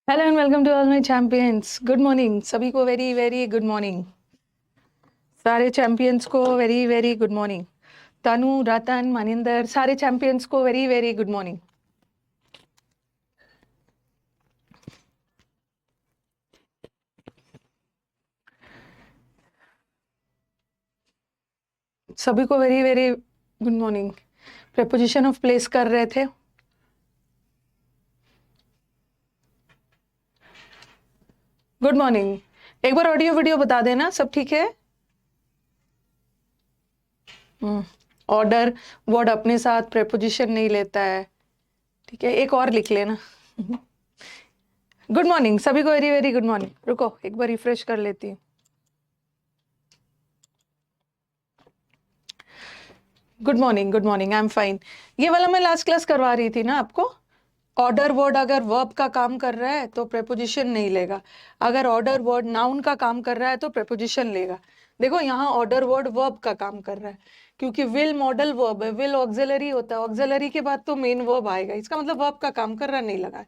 Hello and welcome to all my champions. Good morning सभी को, very very good morning. सारे champions को very very good morning. Tanu, Ratan, Maninder, सारे champions को very very good morning. सभी को very very good morning. Preposition of place कर रहे थे। Good morning. एक बार ऑडियो वीडियो बता देना सब ठीक है। ऑर्डर वर्ड अपने साथ प्रेपोजिशन नहीं लेता है, ठीक है। एक और लिख लेना। गुड मॉर्निंग सभी को, वेरी वेरी गुड मॉर्निंग। रुको एक बार रिफ्रेश कर लेती हूँ। Good morning, good morning, I am fine. ये वाला मैं लास्ट क्लास करवा रही थी ना आपको। ऑर्डर वर्ड अगर वर्ब का काम कर रहा है तो प्रेपोजिशन नहीं लेगा। अगर ऑर्डर वर्ड नाउन का काम कर रहा है तो प्रेपोजिशन लेगा। देखो यहाँ ऑर्डर वर्ड वर्ब का काम कर रहा है, क्योंकि विल मॉडल वर्ब है। विल ऑक्सिलरी होता है, ऑक्सिलरी के बाद तो मेन वर्ब आएगा। इसका मतलब वर्ब का काम कर रहा नहीं लगा है।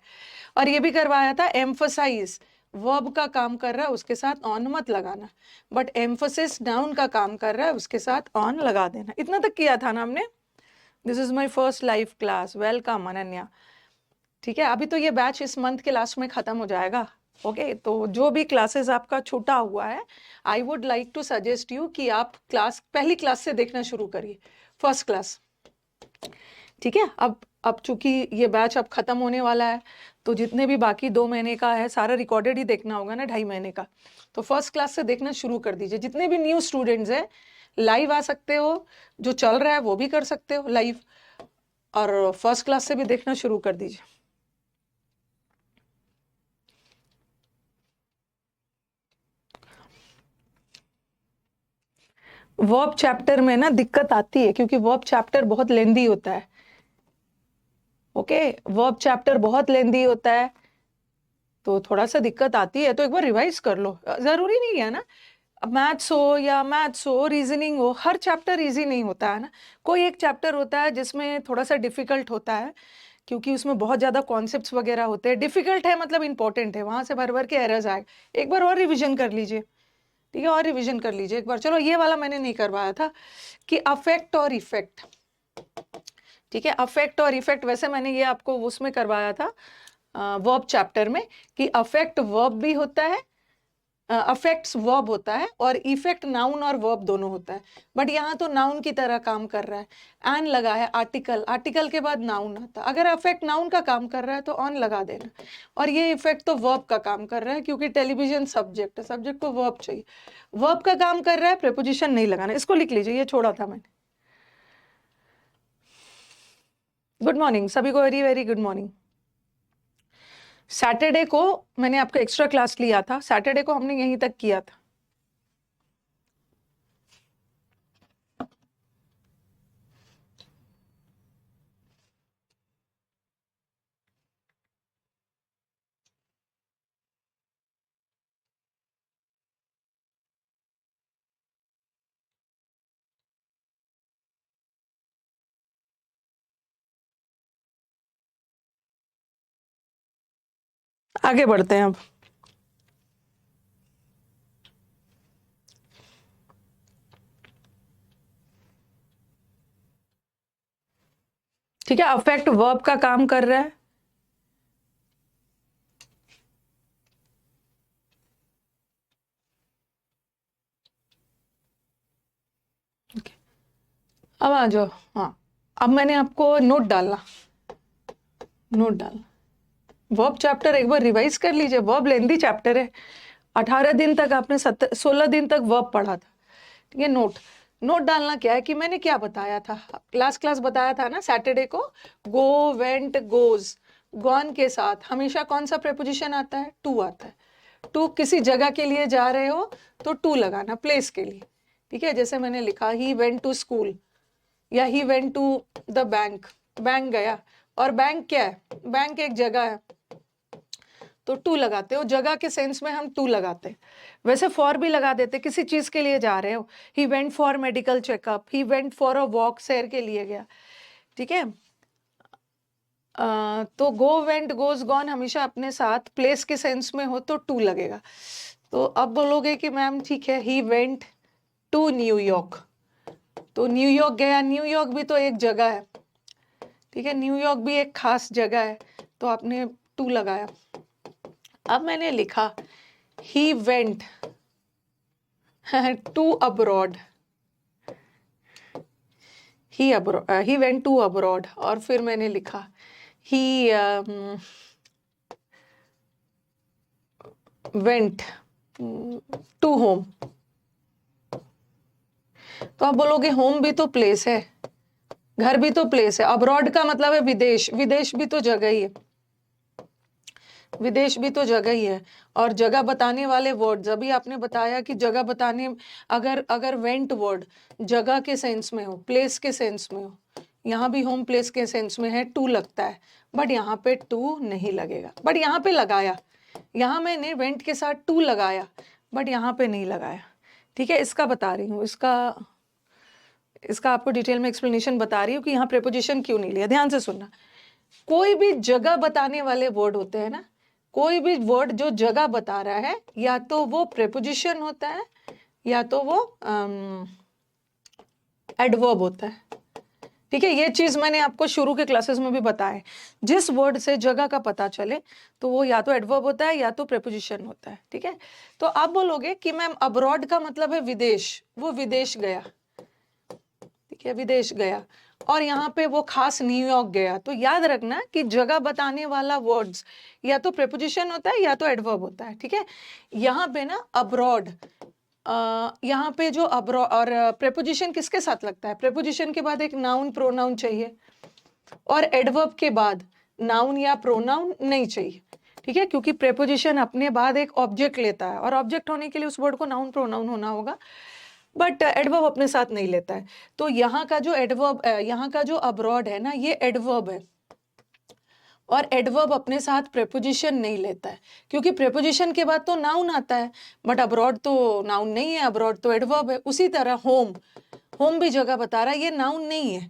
और ये भी करवाया था एम्फोसाइज, वर्ब का काम कर रहा है उसके साथ ऑन मत लगाना, बट एम्फोसिस नाउन का काम कर रहा है उसके साथ ऑन लगा देना। इतना तक किया था ना हमने। This is my first live class, welcome Ananya. ठीक है, अभी तो ये बैच इस मंथ के लास्ट में खत्म हो जाएगा। ओके तो जो भी क्लासेस आपका छूटा हुआ है, I would like to suggest you कि आप क्लास पहली क्लास से देखना शुरू करिए, फर्स्ट क्लास। ठीक है, अब चूंकि ये बैच अब खत्म होने वाला है, तो जितने भी बाकी 2 महीने का है सारा रिकॉर्डेड ही देखना होगा ना, 2.5 महीने का। तो फर्स्ट क्लास से देखना शुरू कर दीजिए। जितने भी न्यू स्टूडेंट्स हैं लाइव आ सकते हो, जो चल रहा है वो भी कर सकते हो लाइव, और फर्स्ट क्लास से भी देखना शुरू कर दीजिए। वर्ब चैप्टर में ना दिक्कत आती है, क्योंकि वर्ब चैप्टर बहुत लेंदी होता है। ओके, वर्ब चैप्टर बहुत लेंदी होता है, तो थोड़ा सा दिक्कत आती है। तो एक बार रिवाइज कर लो, जरूरी नहीं है ना मैथ्स हो या मैथ्स हो, रीजनिंग हो, हर चैप्टर इजी नहीं होता है ना। कोई एक चैप्टर होता है जिसमें थोड़ा सा डिफिकल्ट होता है, क्योंकि उसमें बहुत ज्यादा कॉन्सेप्ट्स वगैरह होते हैं। डिफिकल्ट है मतलब इंपॉर्टेंट है, वहां से भर भर के एरर्स आए। एक बार और रिविजन कर लीजिए, ठीक है, और रिविजन कर लीजिए एक बार। चलो ये वाला मैंने नहीं करवाया था कि अफेक्ट और इफेक्ट, ठीक है। अफेक्ट और इफेक्ट वैसे मैंने ये आपको उसमें करवाया था वर्ब चैप्टर में, कि अफेक्ट वर्ब भी होता है, अफेक्ट्स वर्ब होता है, और इफेक्ट नाउन और वर्ब दोनों होता है। बट यहाँ तो नाउन की तरह काम कर रहा है। एन लगा है, आर्टिकल, आर्टिकल के बाद नाउन आता है। अगर अफेक्ट नाउन का काम कर रहा है तो ऑन लगा देना। और ये इफेक्ट तो वर्ब का काम कर रहा है, क्योंकि टेलीविजन सब्जेक्ट है, सब्जेक्ट को वर्ब चाहिए। वर्ब का काम कर रहा है, प्रेपोजिशन नहीं लगाना। इसको लिख लीजिए, ये छोड़ा था मैंने। गुड मॉर्निंग सभी को, very very good morning. Saturday को मैंने आपका एक्स्ट्रा क्लास लिया था, सैटरडे को हमने यहीं तक किया था। आगे बढ़ते हैं अब। ठीक है, अफेक्ट वर्ब का काम कर रहा है। अब आ जाओ। हाँ, अब मैंने आपको नोट डालना, नोट डालना। वर्ब चैप्टर एक बार रिवाइज कर लीजिए, वर्ब लेंदी चैप्टर है। 18 दिन तक आपने 16 दिन तक वर्ब पढ़ा था, ठीक है। नोट, नोट डालना क्या है कि मैंने क्या बताया था, लास्ट क्लास बताया था ना सैटरडे को। गो, वेंट, गोज, गॉन के साथ हमेशा कौन सा प्रेपोजिशन आता है? टू आता है। टू, किसी जगह के लिए जा रहे हो तो टू लगाना, प्लेस के लिए, ठीक है। जैसे मैंने लिखा ही वेंट टू स्कूल, या he went to the bank, bank गया। और बैंक क्या है? बैंक एक जगह है, तो टू लगाते हो। जगह के सेंस में हम टू लगाते हैं। वैसे फॉर भी लगा देते, किसी चीज के लिए जा रहे हो। He went for medical checkup, he went for a walk, सैर के लिए गया, ठीक है। तो गो, वेंट, गोज, गॉन हमेशा अपने साथ प्लेस के सेंस में हो तो टू लगेगा। तो अब बोलोगे कि मैम ठीक है, ही वेंट टू न्यूयॉर्क, तो न्यूयॉर्क गया, न्यूयॉर्क भी तो एक जगह है, ठीक है, न्यूयॉर्क भी एक खास जगह है, तो आपने टू लगाया। अब मैंने लिखा he went to abroad, he went to abroad, और फिर मैंने लिखा ही वेंट टू होम। तो आप बोलोगे होम भी तो प्लेस है, घर भी तो प्लेस है, अब्रॉड का मतलब है विदेश, विदेश भी तो जगह ही है, विदेश भी तो जगह ही है। और जगह बताने वाले वर्ड्स, अभी आपने बताया कि जगह बताने, अगर वेंट वर्ड जगह के सेंस में हो, प्लेस के सेंस में हो, यहाँ भी होम प्लेस के सेंस में है, टू लगता है, बट यहाँ पे टू नहीं लगेगा, बट यहाँ पे लगाया, यहाँ मैंने वेंट के साथ टू लगाया, बट यहाँ पे नहीं लगाया, ठीक है। इसका बता रही हूँ, इसका आपको डिटेल में एक्सप्लेनेशन बता रही हूँ कि यहाँ प्रेपोजिशन क्यों नहीं लिया। ध्यान से सुनना, कोई भी जगह बताने वाले वर्ड होते हैं ना, कोई भी वर्ड जो जगह बता रहा है, या तो वो प्रेपोजिशन होता है, या तो वो एडवर्ब होता है, ठीक है। ये चीज मैंने आपको शुरू के क्लासेस में भी बताया, जिस वर्ड से जगह का पता चले तो वो या तो एडवर्ब होता है या तो प्रेपोजिशन होता है, ठीक है। तो आप बोलोगे कि मैम अब्रॉड का मतलब है विदेश, वो विदेश गया, ठीक है, विदेश गया, और यहाँ पे वो खास न्यूयॉर्क गया। तो याद रखना कि जगह बताने वाला वर्ड्स या तो प्रेपोजिशन होता है या तो एडवर्ब होता है, ठीक है। यहाँ पे ना अब्रॉड, यहाँ पे जो अब्रॉड और प्रेपोजिशन किसके साथ लगता है, प्रेपोजिशन के बाद एक नाउन प्रोनाउन चाहिए, और एडवर्ब के बाद नाउन या प्रोनाउन नहीं चाहिए, ठीक है, क्योंकि प्रेपोजिशन अपने बाद एक ऑब्जेक्ट लेता है, और ऑब्जेक्ट होने के लिए उस वर्ड को नाउन प्रोनाउन होना होगा, बट एडवर्ब अपने साथ नहीं लेता है। तो यहाँ का जो एडवर्ब, यहाँ का जो अब्रॉड है ना, ये एडवर्ब है, और एडवर्ब अपने साथ प्रेपोजिशन नहीं लेता है, क्योंकि प्रेपोजिशन के बाद तो नाउन आता है, बट अब्रॉड तो नाउन नहीं है, अब्रॉड तो एडवर्ब है। उसी तरह होम, होम भी जगह बता रहा है, ये नाउन नहीं है,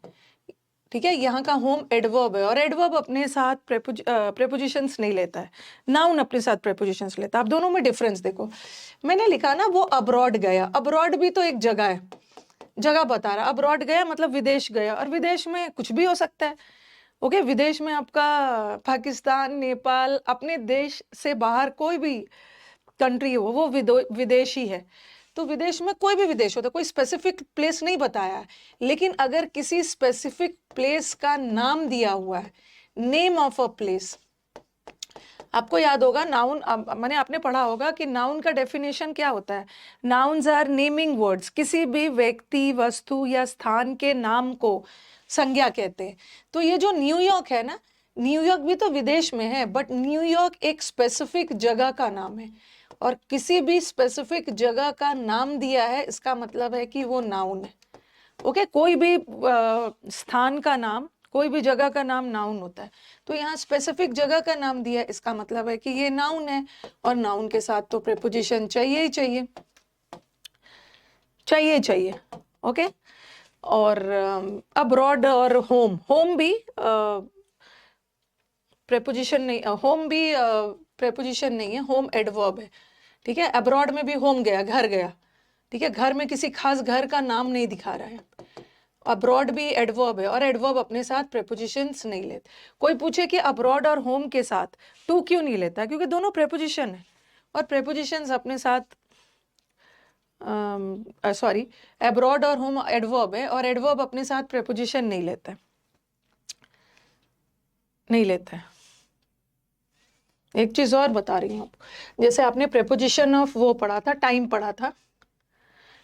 ठीक है। यहाँ का होम एडवर्ब है, और एडवर्ब अपने साथ प्रेपोजिशंस नहीं लेता है, नाउन अपने साथ प्रेपोजिशंस लेता है। आप दोनों में डिफरेंस देखो, मैंने लिखा ना वो अब्रॉड गया, अब्रॉड भी तो एक जगह है, जगह बता रहा, अब्रॉड गया मतलब विदेश गया, और विदेश में कुछ भी हो सकता है, ओके। विदेश में आपका पाकिस्तान, नेपाल, अपने देश से बाहर कोई भी कंट्री हो, वो विदेशी है। तो विदेश में कोई भी विदेश होता है, कोई स्पेसिफिक प्लेस नहीं बताया है, लेकिन अगर किसी स्पेसिफिक प्लेस का नाम दिया हुआ है, नेम ऑफ अ प्लेस, आपको याद होगा नाउन, मैंने आपने पढ़ा होगा कि नाउन का डेफिनेशन क्या होता है, नाउन्स आर नेमिंग वर्ड्स, किसी भी व्यक्ति, वस्तु या स्थान के नाम को संज्ञा कहते हैं। तो ये जो न्यूयॉर्क है ना, न्यूयॉर्क भी तो विदेश में है, बट न्यूयॉर्क एक स्पेसिफिक जगह का नाम है, और किसी भी स्पेसिफिक जगह का नाम दिया है, इसका मतलब है कि वो नाउन है, ओके। कोई भी स्थान का नाम, कोई भी जगह का नाम नाउन होता है, तो यहाँ स्पेसिफिक जगह का नाम दिया है, इसका मतलब है कि ये नाउन है, और नाउन के साथ तो प्रेपोजिशन चाहिए ही चाहिए, चाहिए चाहिए, ओके। और अब्रॉड और होम, होम भी प्रेपोजिशन नहीं, होम भी प्रेपोजिशन नहीं है, होम एडवर्ब है, ठीक है। अब्रॉड में भी होम गया, घर गया, ठीक है, घर में किसी खास घर का नाम नहीं दिखा रहा है। अब्रॉड भी एडवर्ब है, और एडवर्ब अपने साथ प्रेपोजिशंस नहीं लेते। कोई पूछे कि अब्रॉड और होम के साथ टू क्यों नहीं लेता, क्योंकि दोनों प्रेपोजिशन है, और प्रेपोजिशंस अपने साथ सॉरी, अब्रॉड और होम एडवर्ब है, और एडवर्ब अपने साथ प्रेपोजिशन नहीं लेता है, नहीं लेता है। एक चीज और बता रही हूँ आपको, जैसे आपने प्रेपोजिशन ऑफ वो पढ़ा था, टाइम पढ़ा था,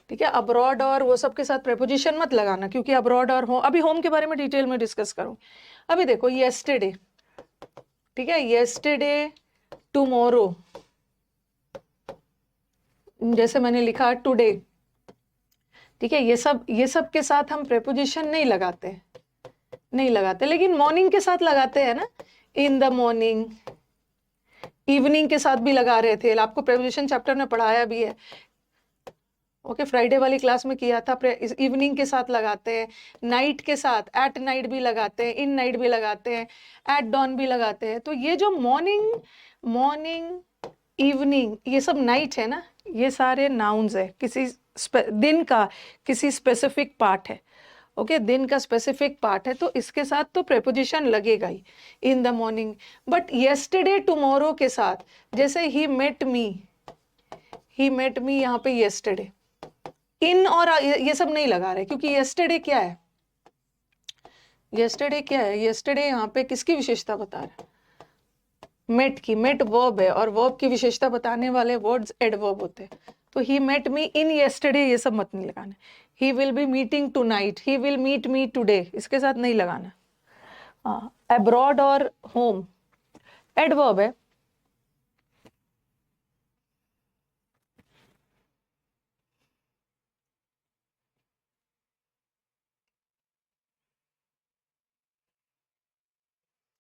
ठीक है। अब्रॉड और वो सब के साथ प्रेपोजिशन मत लगाना, क्योंकि अब्रॉड और होम, अभी होम के बारे में डिटेल में डिस्कस करूँ। अभी देखो येस्टरडे, ठीक है, येस्टरडे, टुमारो, जैसे मैंने लिखा टुडे, ठीक है, ये सब के साथ हम प्रेपोजिशन नहीं लगाते, नहीं लगाते, लेकिन मॉर्निंग के साथ लगाते हैं ना, इन द मॉर्निंग, इवनिंग के साथ भी लगा रहे थे, आपको प्रेपोजिशन चैप्टर में पढ़ाया भी है, ओके, फ्राइडे वाली क्लास में किया था, इवनिंग के साथ लगाते हैं, नाइट के साथ, एट नाइट भी लगाते हैं, इन नाइट भी लगाते हैं, एट डॉन भी लगाते हैं। तो ये जो मॉर्निंग इवनिंग ये सब नाइट है ना, ये सारे नाउन्स है, किसी दिन का किसी स्पेसिफिक पार्ट है। ओके, दिन का स्पेसिफिक पार्ट है, तो इसके साथ तो प्रेपोजिशन लगेगा ही, in the morning. But yesterday tomorrow के साथ, जैसे ही मेट मी यहाँ पे येस्टरडे, इन और ये सब नहीं लगा रहे, क्योंकि येस्टरडे क्या है, येस्टरडे यहाँ पे किसकी विशेषता बता रहा है, मेट की। मेट वर्ब है, और वर्ब की विशेषता बताने वाले वर्ड्स एडवर्ब होते हैं। तो ही मेट मी इन येस्टरडे, ये सब मत नहीं लगाना। He will be meeting tonight, he will meet me today, इसके साथ नहीं लगाना। अब्रॉड और होम एडवर्ब है,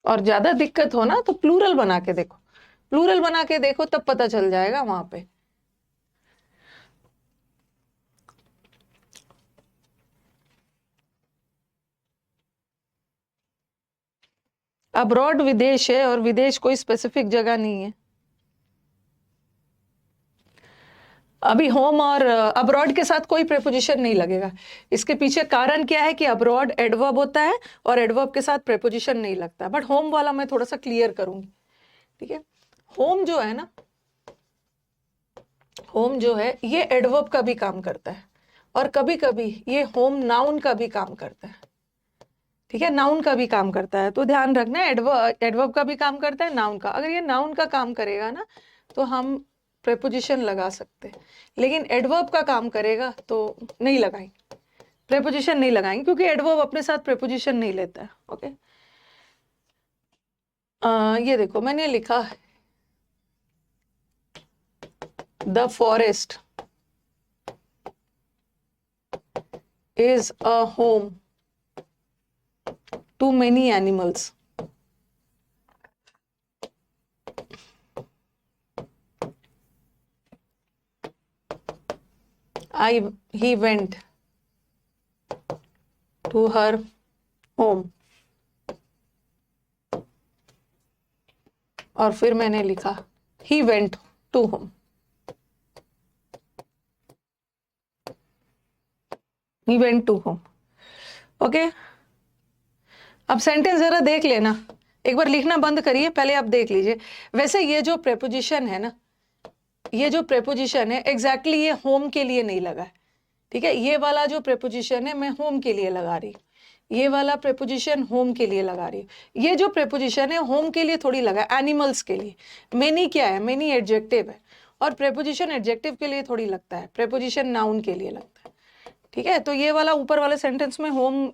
और ज्यादा दिक्कत हो ना तो प्लूरल बना के देखो, प्लूरल बना के देखो, तब पता चल जाएगा वहां पे। अब्रॉड विदेश है, और विदेश कोई स्पेसिफिक जगह नहीं है। अभी होम और अब्रॉड के साथ कोई प्रेपोजिशन नहीं लगेगा। इसके पीछे कारण क्या है कि अब्रॉड एडवर्ब होता है और एडवर्ब के साथ प्रेपोजिशन नहीं लगता। बट होम वाला मैं थोड़ा सा क्लियर करूंगी, ठीक है। होम जो है ना, होम जो है ये एडवर्ब का भी काम करता है, और कभी कभी ये होम नाउन का भी काम करता है, ठीक है, नाउन का भी काम करता है। तो ध्यान रखना, एडवर्ब का भी काम करता है, नाउन का। अगर ये नाउन का काम करेगा ना तो हम प्रेपोजिशन लगा सकते हैं, लेकिन एडवर्ब का काम करेगा तो नहीं लगाएंगे, प्रेपोजिशन नहीं लगाएंगे, क्योंकि एडवर्ब अपने साथ प्रेपोजिशन नहीं लेता है। ओके, ये देखो मैंने लिखा है the forest is a home to many animals. he went to her home, और फिर मैंने लिखा he went to home, he went to home। Okay, अब सेंटेंस जरा देख लेना, एक बार लिखना बंद करिए, पहले आप देख लीजिए। वैसे ये जो प्रेपोजिशन है ना, ये जो प्रेपोजिशन है एग्जैक्टली ये होम के लिए नहीं लगा है, ठीक है। ये वाला जो प्रेपोजिशन है मैं होम के लिए लगा रही, ये वाला प्रेपोजिशन होम के लिए लगा रही। ये जो प्रेपोजिशन है होम के लिए थोड़ी लगा, एनिमल्स के लिए। मेनी क्या है, मेनी एडजेक्टिव है, और प्रेपोजिशन एडजेक्टिव के लिए थोड़ी लगता है, प्रेपोजिशन नाउन के लिए लगता है, ठीक है। तो ये वाला ऊपर वाले सेंटेंस में होम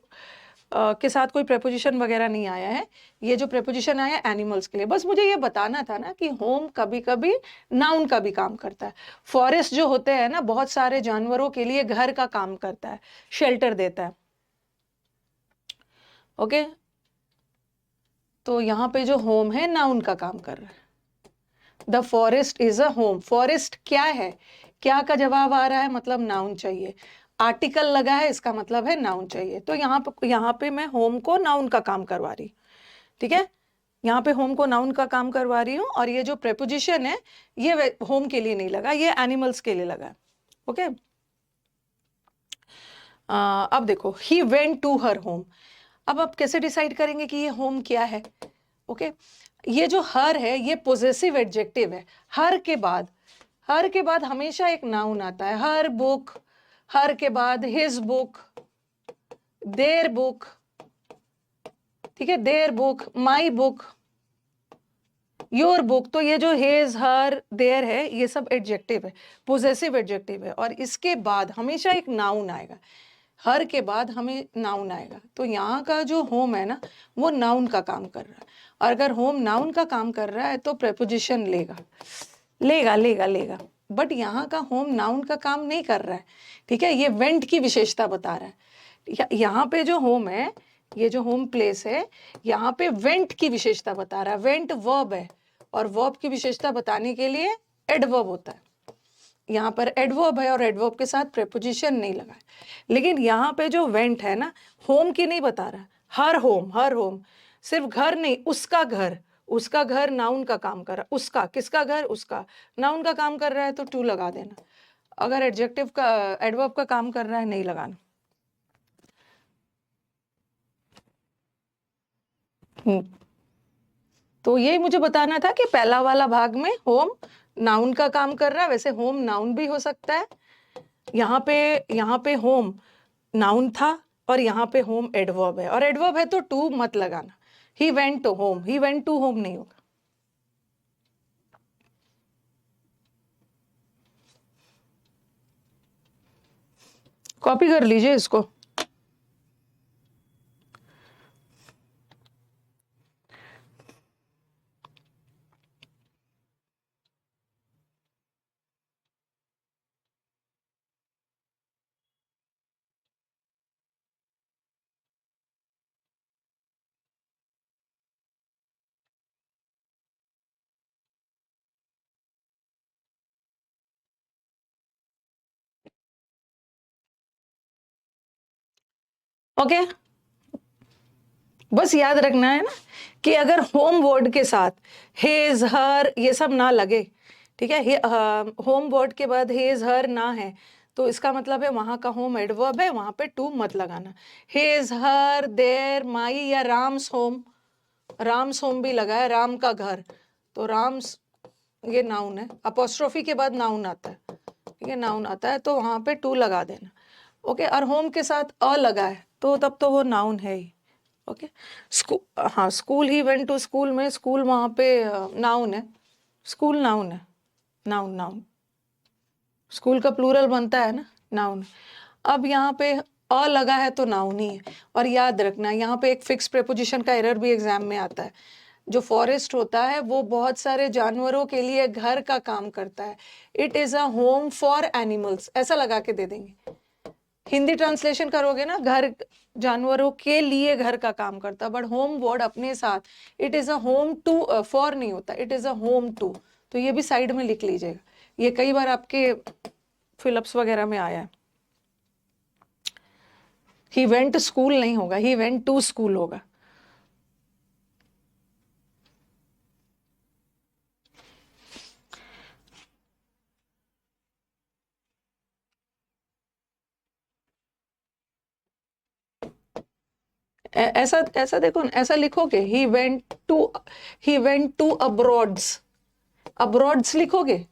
के साथ कोई प्रेपोजिशन वगैरह नहीं आया है, ये जो प्रेपोजिशन आया एनिमल्स के लिए। बस मुझे ये बताना था ना कि होम कभी कभी नाउन का भी काम करता है। फॉरेस्ट जो होते हैं ना, बहुत सारे जानवरों के लिए घर का काम करता है, शेल्टर देता है। ओके, तो यहाँ पे जो होम है नाउन का काम कर रहा है। The forest is a home, forest क्या है, क्या का जवाब आ रहा है, मतलब नाउन चाहिए। आर्टिकल लगा है, इसका मतलब है नाउन चाहिए। तो यहाँ पे मैं होम को नाउन का काम करवा रही, ठीक है। यहाँ पे होम को नाउन का काम करवा रही हूँ, और ये जो प्रेपोजिशन है ये होम के लिए नहीं लगा, ये एनिमल्स के लिए लगा। ओके, अब देखो he went to her home. अब आप कैसे डिसाइड करेंगे कि ये होम क्या है। ओके, ये जो हर है ये पोजेसिव एडजेक्टिव है। हर के बाद हमेशा एक नाउन आता है। हर बुक, हर के बाद हिज बुक, देयर बुक, ठीक है, their book, my book, your book. तो ये जो हिज, हर, देयर है, ये सब एडजेक्टिव है, पोजेसिव एडजेक्टिव है, और इसके बाद हमेशा एक नाउन आएगा। हर के बाद हमें नाउन आएगा। तो यहाँ का जो होम है ना वो नाउन का काम कर रहा है, और अगर होम नाउन का काम कर रहा है तो प्रेपोजिशन लेगा। बट यहाँ का होम नाउन का काम नहीं कर रहा है, ठीक है। ये वेंट की विशेषता बता रहा है। यहाँ पे जो होम है, ये जो होम प्लेस है, यहाँ पे वेंट की विशेषता बता रहा है। वेंट वर्ब है, और वर्ब की विशेषता बताने के लिए एडवर्ब होता है। यहाँ पर एडवर्ब है और एडवर्ब के साथ प्रेपोजिशन नहीं लगा है। लेकिन यहाँ पे जो वेंट है ना, होम की नहीं बता रहा, हर होम, हर होम, सिर्फ घर नहीं, उसका घर, उसका घर नाउन का काम कर रहा है। उसका, किसका घर? उसका, नाउन का काम कर रहा है तो टू लगा देना। अगर एडजेक्टिव का, एडवर्ब का काम कर रहा है नहीं लगाना। तो यही मुझे बताना था कि पहला वाला भाग में होम नाउन का काम कर रहा है, वैसे होम नाउन भी हो सकता है। यहाँ पे होम नाउन था और यहाँ पे होम एडवर्ब है, और एडवर्ब है तो टू मत लगाना। He went to home, he went to home नहीं होगा। कॉपी कर लीजिए इसको। ओके, बस याद रखना है ना कि अगर होम वर्ड के साथ हिज हर ये सब ना लगे, ठीक है, होम वर्ड के बाद हिज हर ना है तो इसका मतलब है वहां का होम एडवर्ब है, वहां पे टू मत लगाना। हिज हर देयर माई या राम्स होम, राम्स होम भी लगा है, राम का घर, तो राम्स ये नाउन है, अपोस्ट्रोफी के बाद नाउन आता है, ठीक है, नाउन आता है तो वहां पे टू लगा देना। ओके, और होम के साथ अ लगा है तो तब तो वो नाउन है ही। ओके, स्कूल, हाँ, school he went to school में स्कूल वहां पे नाउन है, स्कूल नाउन है, नाउन नाउन, स्कूल का प्लूरल बनता है ना, नाउन। अब यहाँ पे अ लगा है तो नाउन ही है। और याद रखना यहाँ पे एक फिक्स प्रेपोजिशन का एरर भी एग्जाम में आता है। जो फॉरेस्ट होता है वो बहुत सारे जानवरों के लिए घर का काम करता है, it is a home for animals, ऐसा लगा के दे देंगे। हिंदी ट्रांसलेशन करोगे ना, घर जानवरों के लिए घर का काम करता, बट होम वर्ड अपने साथ it is a home to, for नहीं होता, it is a home to. तो ये भी साइड में लिख लीजिएगा, ये कई बार आपके फिलअप्स वगैरह में आया है। ही वेंट स्कूल नहीं होगा, ही वेंट टू स्कूल होगा। ऐसा ऐसा देखो ना, ऐसा लिखोगे ही वेंट टू अब्रॉड्स, अब्रॉड्स लिखोगे,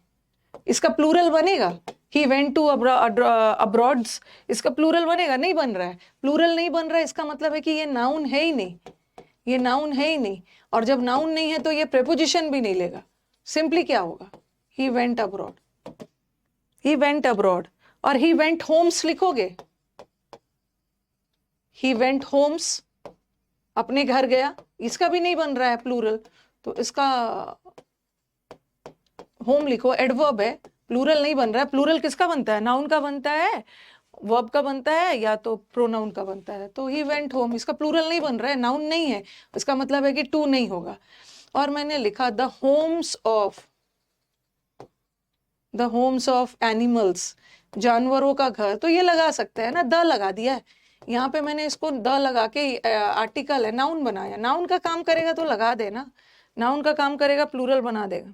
इसका प्लूरल बनेगा? ही वेंट टू अब्रॉड्स, इसका प्लूरल बनेगा? नहीं बन रहा है, प्लूरल नहीं बन रहा है, इसका मतलब है कि ये नाउन है ही नहीं, ये नाउन है ही नहीं। और जब नाउन नहीं है तो ये प्रेपोजिशन भी नहीं लेगा। सिंपली क्या होगा? He went abroad, he went abroad. और ही वेंट होम्स लिखोगे, ही वेंट होम्स, अपने घर गया, इसका भी नहीं बन रहा है प्लूरल, तो इसका होम लिखो, एडवर्ब है, प्लूरल नहीं बन रहा है। प्लूरल किसका बनता है? नाउन का बनता है, वर्ब का बनता है, या तो प्रोनाउन का बनता है। तो ही वेंट होम, इसका प्लूरल नहीं बन रहा है, नाउन नहीं है, इसका मतलब है कि टू नहीं होगा। और मैंने लिखा द होम्स ऑफ एनिमल्स, जानवरों का घर, तो ये लगा सकते हैं ना, द लगा दिया है यहाँ पे मैंने, इसको द लगा के आर्टिकल है, नाउन बनाया। नाउन का काम करेगा तो लगा देना, नाउन का काम करेगा प्लूरल बना देगा।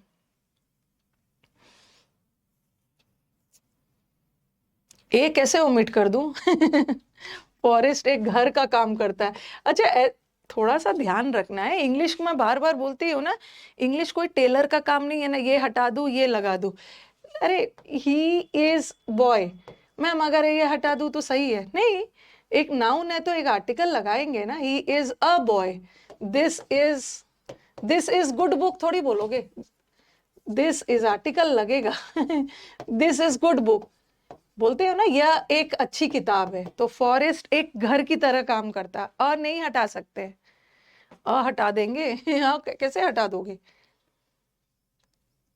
ए कैसे ओमिट कर दूं? फॉरेस्ट एक घर का काम करता है। अच्छा, थोड़ा सा ध्यान रखना है, इंग्लिश में बार बार बोलती हूँ ना, इंग्लिश कोई टेलर का काम नहीं है ना, ये हटा दूं ये लगा दूं। अरे ही इज बॉय, मैम अगर ये हटा दूं तो सही है? नहीं, एक नाउन है तो एक आर्टिकल लगाएंगे ना, he is a boy, this is, this is good book थोड़ी बोलोगे, दिस इज आर्टिकल लगेगा। दिस इज गुड बुक बोलते हो ना, यह एक अच्छी किताब है। तो फॉरेस्ट एक घर की तरह काम करता है, और नहीं हटा सकते, हटा देंगे। हाँ, कैसे हटा दोगे?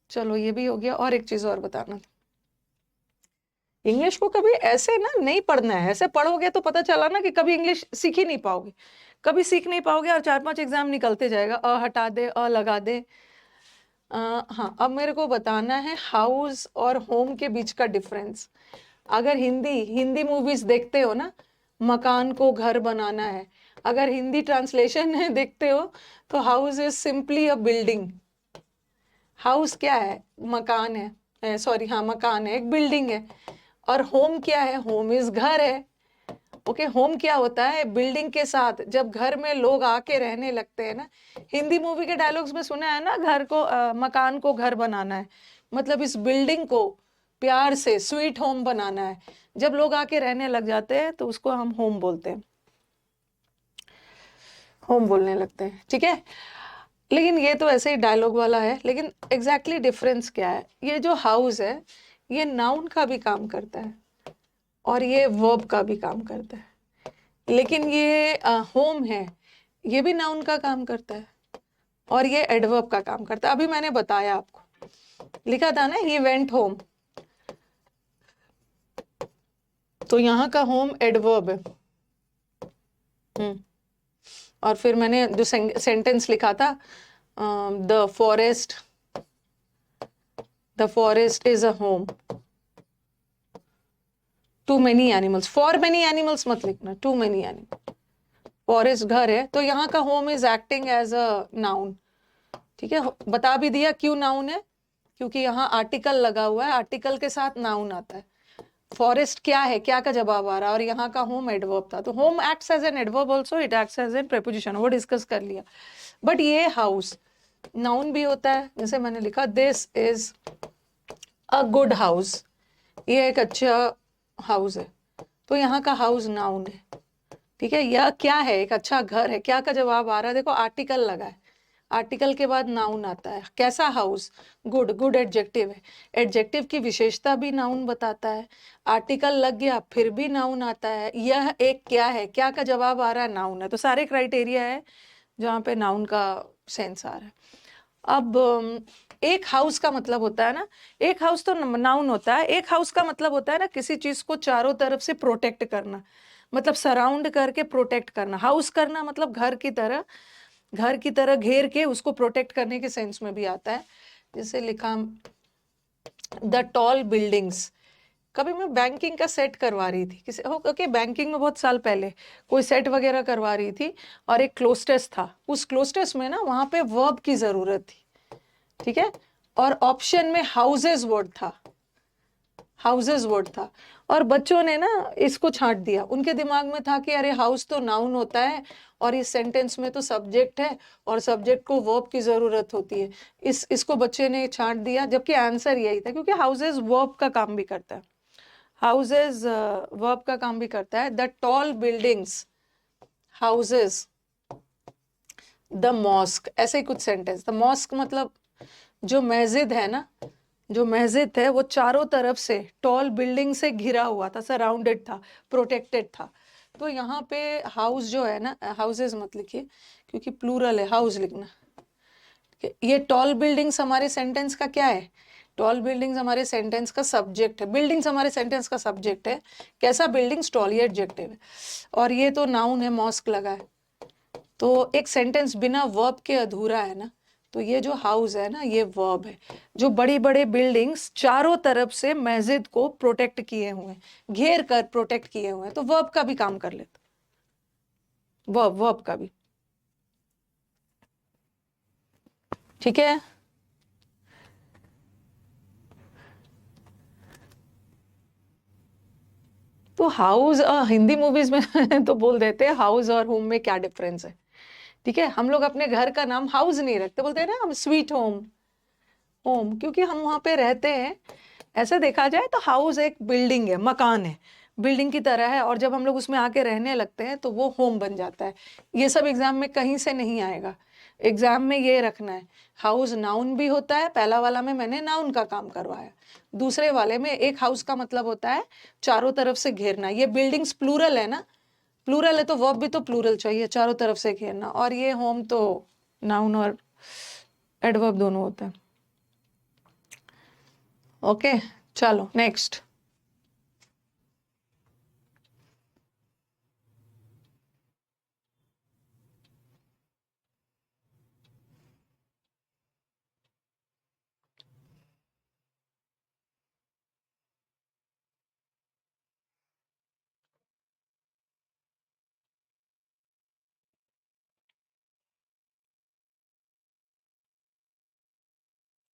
चलो ये भी हो गया। और एक चीज और बताना था, इंग्लिश को कभी ऐसे ना नहीं पढ़ना है, ऐसे पढ़ोगे तो पता चला ना कि कभी इंग्लिश सीख ही नहीं पाओगे, कभी सीख नहीं पाओगे, और 4-5 एग्जाम निकलते जाएगा, हटा दे, लगा दे। हाँ, अब मेरे को बताना है हाउस और होम के बीच का डिफरेंस। अगर हिंदी हिंदी मूवीज देखते हो ना, मकान को घर बनाना है। अगर हिंदी ट्रांसलेशन है देखते हो तो house is simply a building. House क्या है? मकान है, सॉरी, हाँ मकान है, एक बिल्डिंग है। और होम क्या है? होम इज घर है। ओके, होम क्या होता है? बिल्डिंग के साथ जब घर में लोग आके रहने लगते हैं ना। हिंदी मूवी के डायलॉग्स में सुना है ना, घर को मकान को घर बनाना है, मतलब इस बिल्डिंग को प्यार से स्वीट होम बनाना है। जब लोग आके रहने लग जाते हैं तो उसको हम होम बोलते हैं, होम बोलने लगते हैं, ठीक है। लेकिन ये तो ऐसे ही डायलॉग वाला है, लेकिन एग्जैक्टली डिफरेंस क्या है? ये जो हाउस है ये नाउन का भी काम करता है और ये वर्ब का भी काम करता है। लेकिन ये होम है, ये भी नाउन का काम करता है और ये एडवर्ब का काम करता है। अभी मैंने बताया आपको, लिखा था ना ही वेंट होम, तो यहाँ का होम एडवर्ब है। और फिर मैंने जो सेंटेंस लिखा था, the forest is a home to many animals. For many animals मत लिखना, टू मेनी एनिमल्स। फॉरेस्ट घर है, तो यहाँ का home is acting as a noun, ठीक है। बता भी दिया क्यों नाउन है, क्योंकि यहाँ आर्टिकल लगा हुआ है, आर्टिकल के साथ नाउन आता है। फॉरेस्ट क्या है, क्या का जवाब आ रहा है, और यहाँ का होम एडवर्ब था, तो home acts as an adverb also, it acts as a preposition, वो डिस्कस कर लिया। बट ये हाउस नाउन भी होता है, जैसे मैंने लिखा this is a good house, ये एक अच्छा हाउस है, तो यहाँ का हाउस नाउन है, ठीक है। यह क्या है? एक अच्छा घर है। क्या का जवाब आ रहा है, देखो आर्टिकल लगा है, आर्टिकल के बाद नाउन आता है। कैसा हाउस? गुड, गुड एडजेक्टिव है, एडजेक्टिव की विशेषता भी नाउन बताता है। आर्टिकल लग गया फिर भी नाउन आता है। यह एक क्या है, क्या का जवाब आ रहा है, नाउन है। तो सारे क्राइटेरिया है जहाँ पे नाउन का सेंस आ रहा है। अब एक हाउस का मतलब होता है ना, एक हाउस तो नाउन होता है, एक हाउस का मतलब होता है ना किसी चीज को चारों तरफ से प्रोटेक्ट करना, मतलब सराउंड करके प्रोटेक्ट करना। हाउस करना मतलब घर की तरह, घर की तरह घेर के उसको प्रोटेक्ट करने के सेंस में भी आता है। जैसे लिखा द टॉल बिल्डिंग्स। कभी मैं बैंकिंग का सेट करवा रही थी किसी, ओके बैंकिंग में बहुत साल पहले कोई सेट वगैरह करवा रही थी, और एक क्लोज टेस्ट था। उस क्लोज टेस्ट में ना वहां पे वर्ब की जरूरत थी, ठीक है। और ऑप्शन में हाउसेज वर्ड था, हाउसेज वर्ड था। और बच्चों ने ना इसको छांट दिया, उनके दिमाग में था कि अरे हाउस तो नाउन होता है और इस सेंटेंस में तो सब्जेक्ट है और सब्जेक्ट को वर्ब की जरूरत होती है। इसको बच्चे ने छांट दिया, जबकि आंसर यही था, क्योंकि हाउसेज वर्ब का काम भी करता है, हाउसेज वर्ब का काम भी करता है। The tall buildings houses the mosque, ऐसे ही कुछ सेंटेंस। द मॉस्क मतलब जो मस्जिद है ना, जो मस्जिद है वो चारों तरफ से टॉल बिल्डिंग से घिरा हुआ था, सराउंडेड था, प्रोटेक्टेड था। तो यहाँ पे हाउस जो है ना, हाउसेज मत लिखिए क्योंकि प्लूरल है, हाउस लिखना। ये टॉल बिल्डिंग्स हमारे सेंटेंस का क्या है? टॉल बिल्डिंग्स हमारे सेंटेंस का सब्जेक्ट है, बिल्डिंग्स हमारे सेंटेंस का सब्जेक्ट है। कैसा? बिल्डिंग्स, टॉल, ये एडजेक्टिव है, और ये तो नाउन है, मॉस्क लगा है। तो एक सेंटेंस बिना वर्ब के अधूरा है ना, तो ये जो हाउस है ना ये वर्ब है। जो बड़ी बड़े बिल्डिंग्स चारों तरफ से मस्जिद को प्रोटेक्ट किए हुए हैं, घेर कर प्रोटेक्ट किए हुए हैं, तो वर्ब का भी काम कर लेता, वर्ब का भी, ठीक है। तो हाउस हिंदी मूवीज में तो बोल देते हैं हाउस और होम में क्या डिफरेंस है, ठीक है। हम लोग अपने घर का नाम हाउस नहीं रखते, बोलते हैं ना हम स्वीट होम, होम क्योंकि हम वहां पे रहते हैं। ऐसे देखा जाए तो हाउस एक बिल्डिंग है, मकान है, बिल्डिंग की तरह है, और जब हम लोग उसमें आके रहने लगते हैं तो वो होम बन जाता है। ये सब एग्जाम में कहीं से नहीं आएगा, एग्जाम में ये रखना है। हाउस नाउन भी होता है, पहला वाला में मैंने नाउन का काम करवाया, दूसरे वाले में एक हाउस का मतलब होता है चारों तरफ से घेरना। ये बिल्डिंग्स प्लूरल है ना, प्लूरल है तो वर्ब भी तो प्लूरल चाहिए, चारों तरफ से घेरना। और ये होम तो नाउन और एडवर्ब दोनों होता है। ओके, चलो नेक्स्ट।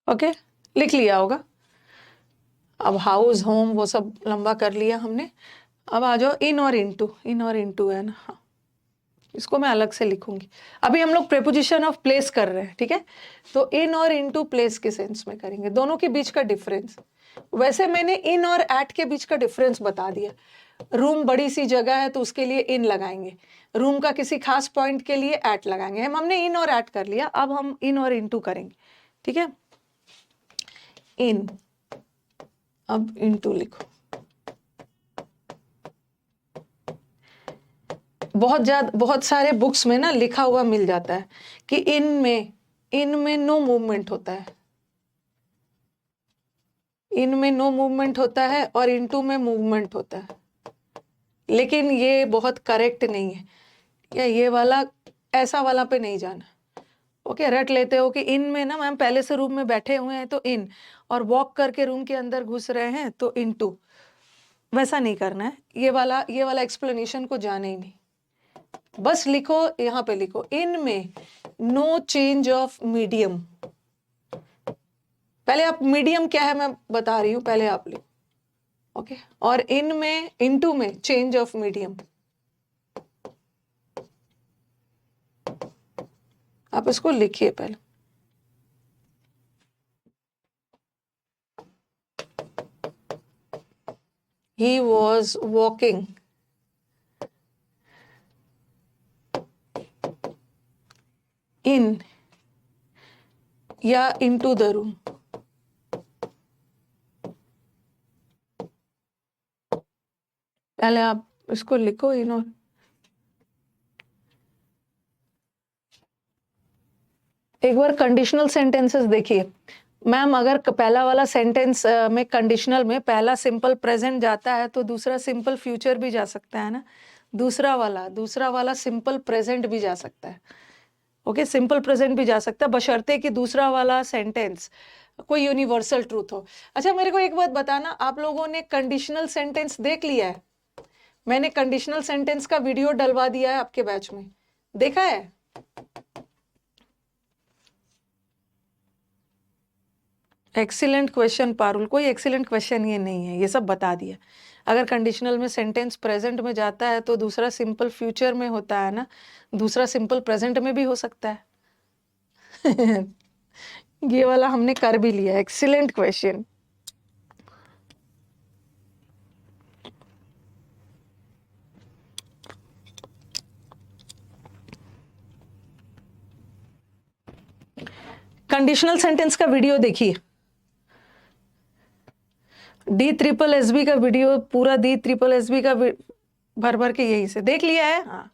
ओके, लिख लिया होगा। अब हाउस, होम वो सब लंबा कर लिया हमने। अब आ जाओ इन और इनटू। इन और इनटू है ना, हाँ, इसको मैं अलग से लिखूंगी। अभी हम लोग प्रेपोजिशन ऑफ प्लेस कर रहे हैं, ठीक है। तो इन और इनटू प्लेस के सेंस में करेंगे, दोनों के बीच का डिफरेंस। वैसे मैंने इन और एट के बीच का डिफरेंस बता दिया। रूम बड़ी सी जगह है तो उसके लिए इन लगाएंगे, रूम का किसी खास पॉइंट के लिए एट लगाएंगे। हमने इन और एट कर लिया, अब हम इन और इनटू करेंगे, ठीक है। इन, अब इनटू लिखो। बहुत सारे बुक्स में ना लिखा हुआ मिल जाता है कि इन में नो मूवमेंट होता है, इनमें नो मूवमेंट होता है और इनटू में मूवमेंट होता है, लेकिन ये बहुत करेक्ट नहीं है। या ये वाला, ऐसा वाला पे नहीं जाना। ओके, रट लेते हो कि इन में ना मैम पहले से रूम में बैठे हुए हैं तो इन, और वॉक करके रूम के अंदर घुस रहे हैं तो इनटू। वैसा नहीं करना है, ये वाला एक्सप्लेनेशन को जाने ही नहीं। बस लिखो, यहाँ पे लिखो इन में नो चेंज ऑफ मीडियम। पहले आप मीडियम क्या है मैं बता रही हूं, पहले आप लिखो। ओके, और इन में, इनटू में चेंज ऑफ मीडियम। आप इसको लिखिए पहले। He was walking in या into the room। पहले आप इसको लिखो इन और। एक बार कंडीशनल सेंटेंसेस देखिए मैम, अगर पहला वाला सेंटेंस में कंडीशनल में पहला सिंपल प्रेजेंट जाता है तो दूसरा सिंपल फ्यूचर भी जा सकता है ना। दूसरा वाला सिंपल प्रेजेंट भी जा सकता है। ओके, सिंपल प्रेजेंट भी जा सकता है, बशर्ते कि दूसरा वाला सेंटेंस कोई यूनिवर्सल ट्रूथ हो। अच्छा, मेरे को एक बात बताना, आप लोगों ने कंडीशनल सेंटेंस देख लिया है? मैंने कंडीशनल सेंटेंस का वीडियो डलवा दिया है आपके बैच में, देखा है? एक्सीलेंट क्वेश्चन पारुल, कोई एक्सीलेंट क्वेश्चन ये नहीं है, ये सब बता दिया। अगर कंडीशनल में सेंटेंस प्रेजेंट में जाता है तो दूसरा सिंपल फ्यूचर में होता है ना, दूसरा सिंपल प्रेजेंट में भी हो सकता है। ये वाला हमने कर भी लिया, एक्सीलेंट क्वेश्चन। कंडीशनल सेंटेंस का वीडियो देखिए, D SSS का वीडियो पूरा, D SSS का भर भर के यही से देख लिया है। हाँ,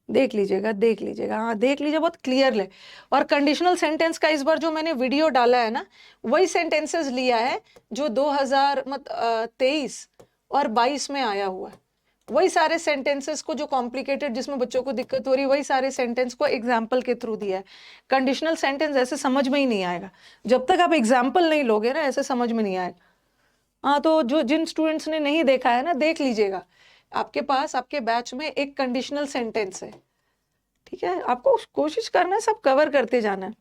देख लीजिएगा, हाँ देख लीजिए, बहुत क्लियर है। और कंडीशनल सेंटेंस का इस बार जो मैंने वीडियो डाला है ना, वही सेंटेंसेस लिया है जो 2023 और 22 में आया हुआ है। वही सारे सेंटेंसेस को जो कॉम्प्लिकेटेड, जिसमें बच्चों को दिक्कत हो रही है, वही सारे सेंटेंस को एग्जाम्पल के थ्रू दिया है। कंडीशनल सेंटेंस ऐसे समझ में ही नहीं आएगा, जब तक आप एग्जाम्पल नहीं लोगे ना, ऐसे समझ में नहीं आएगा। हाँ, तो जो जिन स्टूडेंट्स ने नहीं देखा है ना, देख लीजिएगा। आपके पास आपके बैच में एक कंडीशनल सेंटेंस है, ठीक है। आपको कोशिश करना है सब कवर करते जाना है।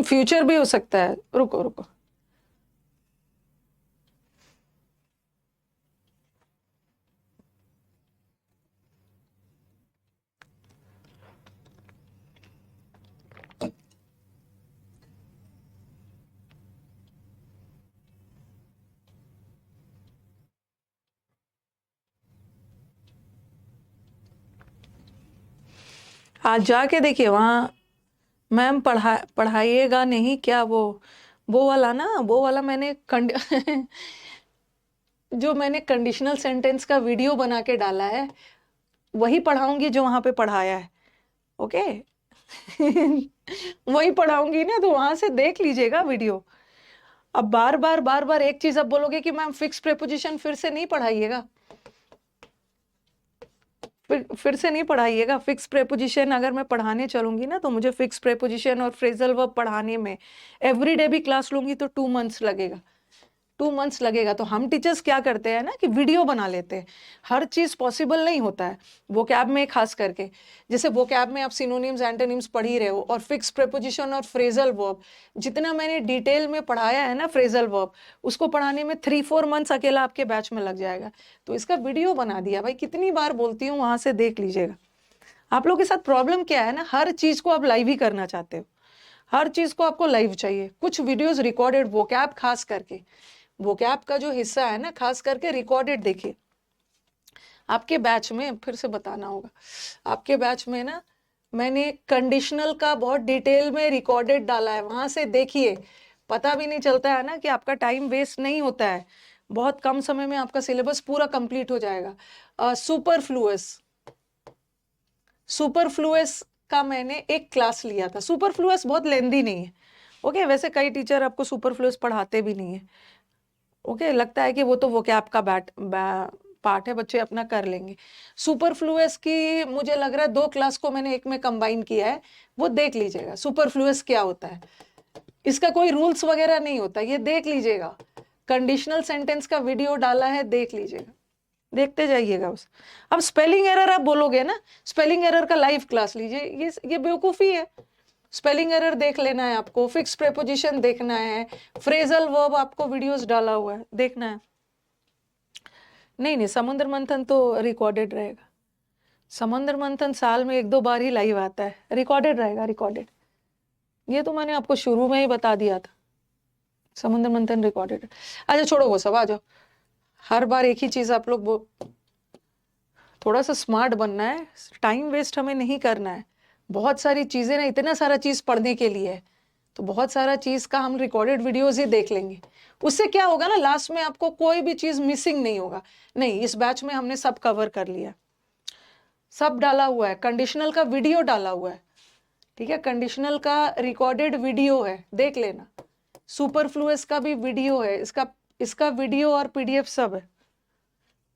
फ्यूचर भी हो सकता है, रुको रुको। आज जाके देखिए वहां, मैम पढ़ाइएगा नहीं क्या? वो वाला ना, वो वाला मैंने जो मैंने कंडीशनल सेंटेंस का वीडियो बना के डाला है, वही पढ़ाऊंगी जो वहां पे पढ़ाया है। ओके। वही पढ़ाऊंगी ना, तो वहां से देख लीजिएगा वीडियो। अब बार बार एक चीज अब बोलोगे कि मैम फिक्स प्रेपोजिशन फिर से नहीं पढ़ाइएगा। फिर से नहीं पढ़ाइएगा। फिक्स प्रेपोजिशन अगर मैं पढ़ाने चलूंगी ना तो मुझे फिक्स प्रेपोजिशन और फ्रेजल वर्ब पढ़ाने में एवरीडे भी क्लास लूंगी तो 2 मंथ्स लगेगा। 2 मंथ्स लगेगा। तो हम टीचर्स क्या करते हैं ना कि वीडियो बना लेते हैं। हर चीज पॉसिबल नहीं होता है वोकैब में, खास करके जैसे वोकैब में आप सिनोनिम्स एंटोनिम्स पढ़ ही रहे हो, और फिक्स प्रेपोजिशन और फ्रेजल वर्ब जितना मैंने डिटेल में पढ़ाया है ना फ्रेजल वर्ब, उसको पढ़ाने में 3-4 मंथ्स अकेला आपके बैच में लग जाएगा। तो इसका वीडियो बना दिया भाई, कितनी बार बोलती हूँ, वहां से देख लीजिएगा। आप लोग के साथ प्रॉब्लम क्या है ना, हर चीज को आप लाइव ही करना चाहते हो, हर चीज को आपको लाइव चाहिए। कुछ वीडियोस रिकॉर्डेड, वोकैब खास करके, वोकैब का जो हिस्सा है ना खास करके रिकॉर्डेड देखिए। आपके बैच में फिर से बताना होगा, आपके बैच में ना मैंने कंडीशनल का बहुत डिटेल में रिकॉर्डेड डाला है, वहां से देखिए। पता भी नहीं चलता है ना कि आपका टाइम वेस्ट नहीं होता है, बहुत कम समय में आपका सिलेबस पूरा कंप्लीट हो जाएगा। सुपरफ्लुअस, सुपरफ्लुअस का मैंने एक क्लास लिया था। सुपरफ्लुअस बहुत लेंदी नहीं है, ओके। वैसे कई टीचर आपको सुपरफ्लुअस पढ़ाते भी नहीं है, ओके। लगता है कि वो तो वोकैब का पार्ट है, बच्चे अपना कर लेंगे। सुपरफ्लुअस की मुझे लग रहा है 2 क्लास को मैंने एक में कंबाइन किया है, वो देख लीजिएगा। सुपरफ्लुअस क्या होता है, इसका कोई रूल्स वगैरह नहीं होता, ये देख लीजिएगा। कंडीशनल सेंटेंस का वीडियो डाला है, देख लीजिएगा, देखते जाइएगा बस। अब स्पेलिंग एरर आप बोलोगे ना, स्पेलिंग एरर का लाइव क्लास लीजिए, ये बेवकूफी है। स्पेलिंग एरर देख लेना है आपको, फिक्स प्रेपोजिशन देखना है, फ्रेजल वर्ब आपको वीडियोस डाला हुआ है देखना है। नहीं नहीं, समुद्र मंथन तो रिकॉर्डेड रहेगा। समुद्र मंथन साल में 1-2 बार ही लाइव आता है, रिकॉर्डेड रहेगा, रिकॉर्डेड। ये तो मैंने आपको शुरू में ही बता दिया था, समुद्र मंथन रिकॉर्डेड। अच्छा छोड़ो वो सब, आ जाओ। हर बार एक ही चीज आप लोग थोड़ा सा स्मार्ट बनना है, टाइम वेस्ट हमें नहीं करना है। बहुत सारी चीजें ना, इतना सारा चीज पढ़ने के लिए है, तो बहुत सारा चीज का हम रिकॉर्डेड वीडियोस ही देख लेंगे। उससे क्या होगा ना, लास्ट में आपको कोई भी चीज मिसिंग नहीं होगा। नहीं, इस बैच में हमने सब कवर कर लिया, सब डाला हुआ है, कंडीशनल का वीडियो डाला हुआ है, ठीक है। कंडीशनल का रिकॉर्डेड वीडियो है, देख लेना। सुपरफ्लुअस का भी वीडियो है, इसका इसका वीडियो और पीडीएफ सब है।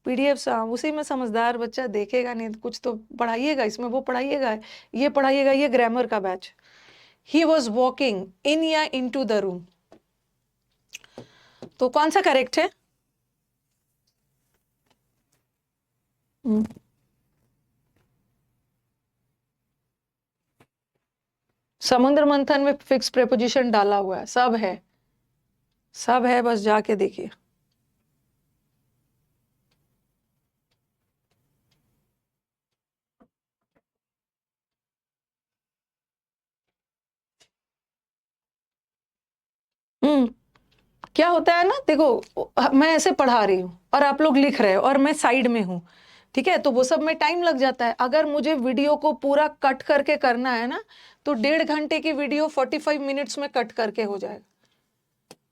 पीडीएफ उसी में समझदार बच्चा देखेगा नहीं, कुछ तो पढ़ाइएगा इसमें, वो पढ़ाइएगा, ये पढ़ाइएगा। ये ग्रामर का batch. He was walking in या इन टू द रूम, तो कौन सा करेक्ट है? समुद्र मंथन में फिक्स प्रेपोजिशन डाला हुआ है, सब है, सब है, बस जाके देखिए। हम्म क्या होता है ना, देखो मैं ऐसे पढ़ा रही हूँ और आप लोग लिख रहे हो और मैं साइड में हूँ, ठीक है, तो वो सब में टाइम लग जाता है। अगर मुझे वीडियो को पूरा कट करके करना है ना, तो 1.5 घंटे की वीडियो 45 मिनट्स में कट करके हो जाएगा,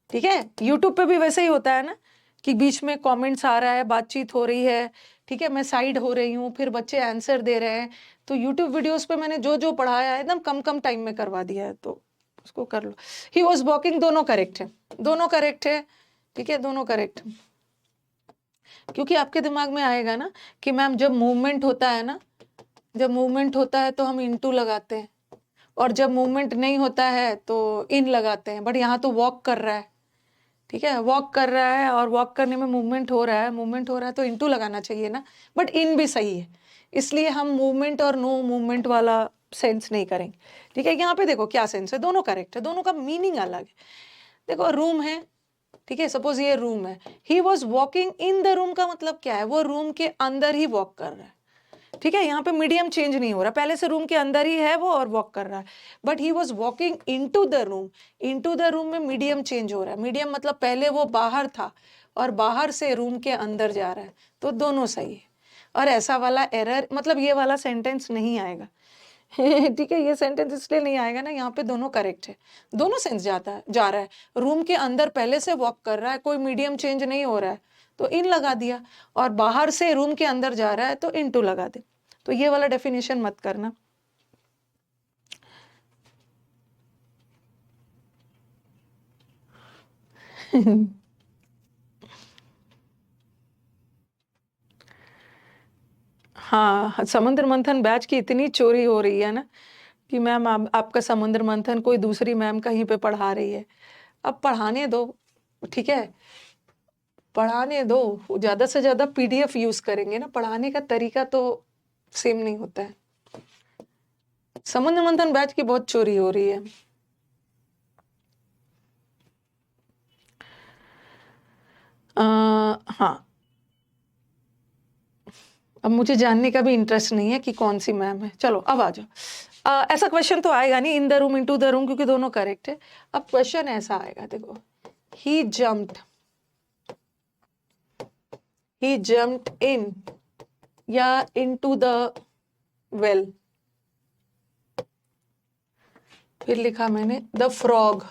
ठीक है। यूट्यूब पे भी वैसे ही होता है ना कि बीच में कमेंट्स आ रहा है, बातचीत हो रही है, ठीक है, मैं साइड हो रही हूँ, फिर बच्चे आंसर दे रहे हैं। तो यूट्यूब वीडियोस पे मैंने जो जो पढ़ाया है एकदम कम कम टाइम में करवा दिया है, तो उसको कर लो। ही वॉज वॉकिंग, दोनों करेक्ट है, दोनों करेक्ट है, ठीक है, दोनों करेक्ट। क्योंकि आपके दिमाग में आएगा ना कि मैम जब मूवमेंट होता है ना, जब मूवमेंट होता है तो हम इनटू लगाते हैं, और जब मूवमेंट नहीं होता है तो इन लगाते हैं। बट यहाँ तो वॉक कर रहा है, ठीक है, वॉक कर रहा है, और वॉक करने में मूवमेंट हो रहा है, मूवमेंट हो रहा है तो इनटू लगाना चाहिए ना, बट इन भी सही है। इसलिए हम मूवमेंट और नो मूवमेंट वाला सेंस नहीं करेंगे, ठीक है। यहाँ पे देखो क्या सेंस है, दोनों करेक्ट है, दोनों का मीनिंग अलग है। देखो रूम है, ठीक है, सपोज ये रूम है, he was walking in the room का मतलब क्या है, वो रूम के अंदर ही वॉक कर रहा है, ठीक है। यहाँ पे मीडियम चेंज नहीं हो रहा, पहले से रूम के अंदर ही है वो और वॉक कर रहा है। But he was walking into the room, into the room में मीडियम चेंज हो रहा है। मीडियम मतलब पहले वो बाहर था और बाहर से रूम के अंदर जा रहा है, तो दोनों सही है। और ऐसा वाला एरर, मतलब ये वाला सेंटेंस नहीं आएगा ठीक है, ये सेंटेंस इसलिए नहीं आएगा ना, यहाँ पे दोनों करेक्ट है, दोनों सेंस जाता है, जा रहा है। रूम के अंदर पहले से वॉक कर रहा है, कोई मीडियम चेंज नहीं हो रहा है, तो इन लगा दिया, और बाहर से रूम के अंदर जा रहा है तो इनटू लगा दे। तो ये वाला डेफिनेशन मत करना हाँ, समुद्र मंथन बैच की इतनी चोरी हो रही है ना कि मैम आपका समुद्र मंथन कोई दूसरी मैम कहीं पे पढ़ा रही है। अब पढ़ाने दो, ठीक है, पढ़ाने दो। ज़्यादा से ज़्यादा पीडीएफ यूज़ करेंगे ना, पढ़ाने का तरीका तो सेम नहीं होता है। समुद्र मंथन बैच की बहुत चोरी हो रही है। हाँ, अब मुझे जानने का भी इंटरेस्ट नहीं है कि कौन सी मैम है। चलो अब आ जाओ। ऐसा क्वेश्चन तो आएगा नहीं in the room into the room, क्योंकि दोनों करेक्ट है। अब क्वेश्चन ऐसा आएगा, देखो, ही जम्प्ड इन या इनटू द वेल। फिर लिखा मैंने the frog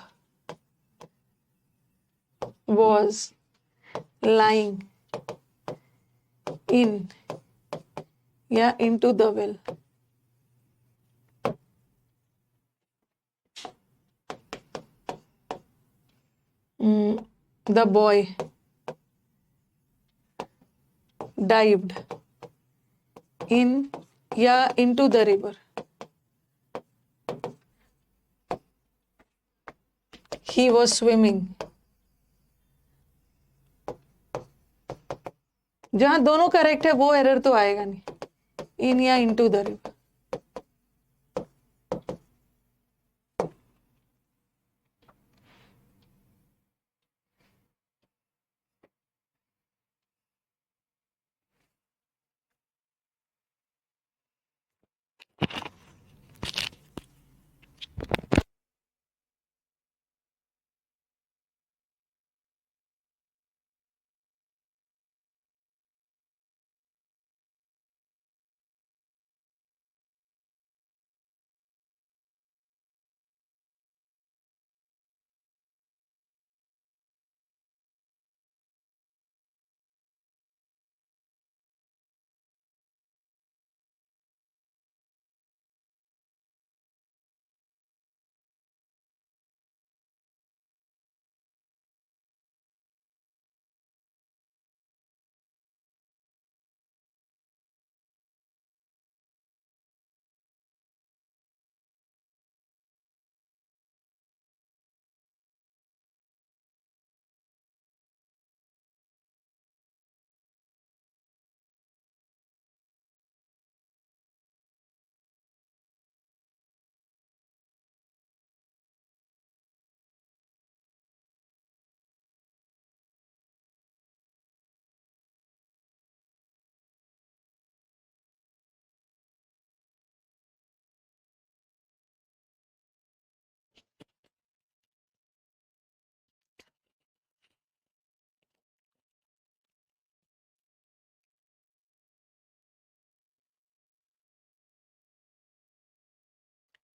was lying in या into the well. The boy dived in या into the river. He was swimming. जहां दोनों करेक्ट है वो एरर तो आएगा नहीं, इन या इनटू द रिवर।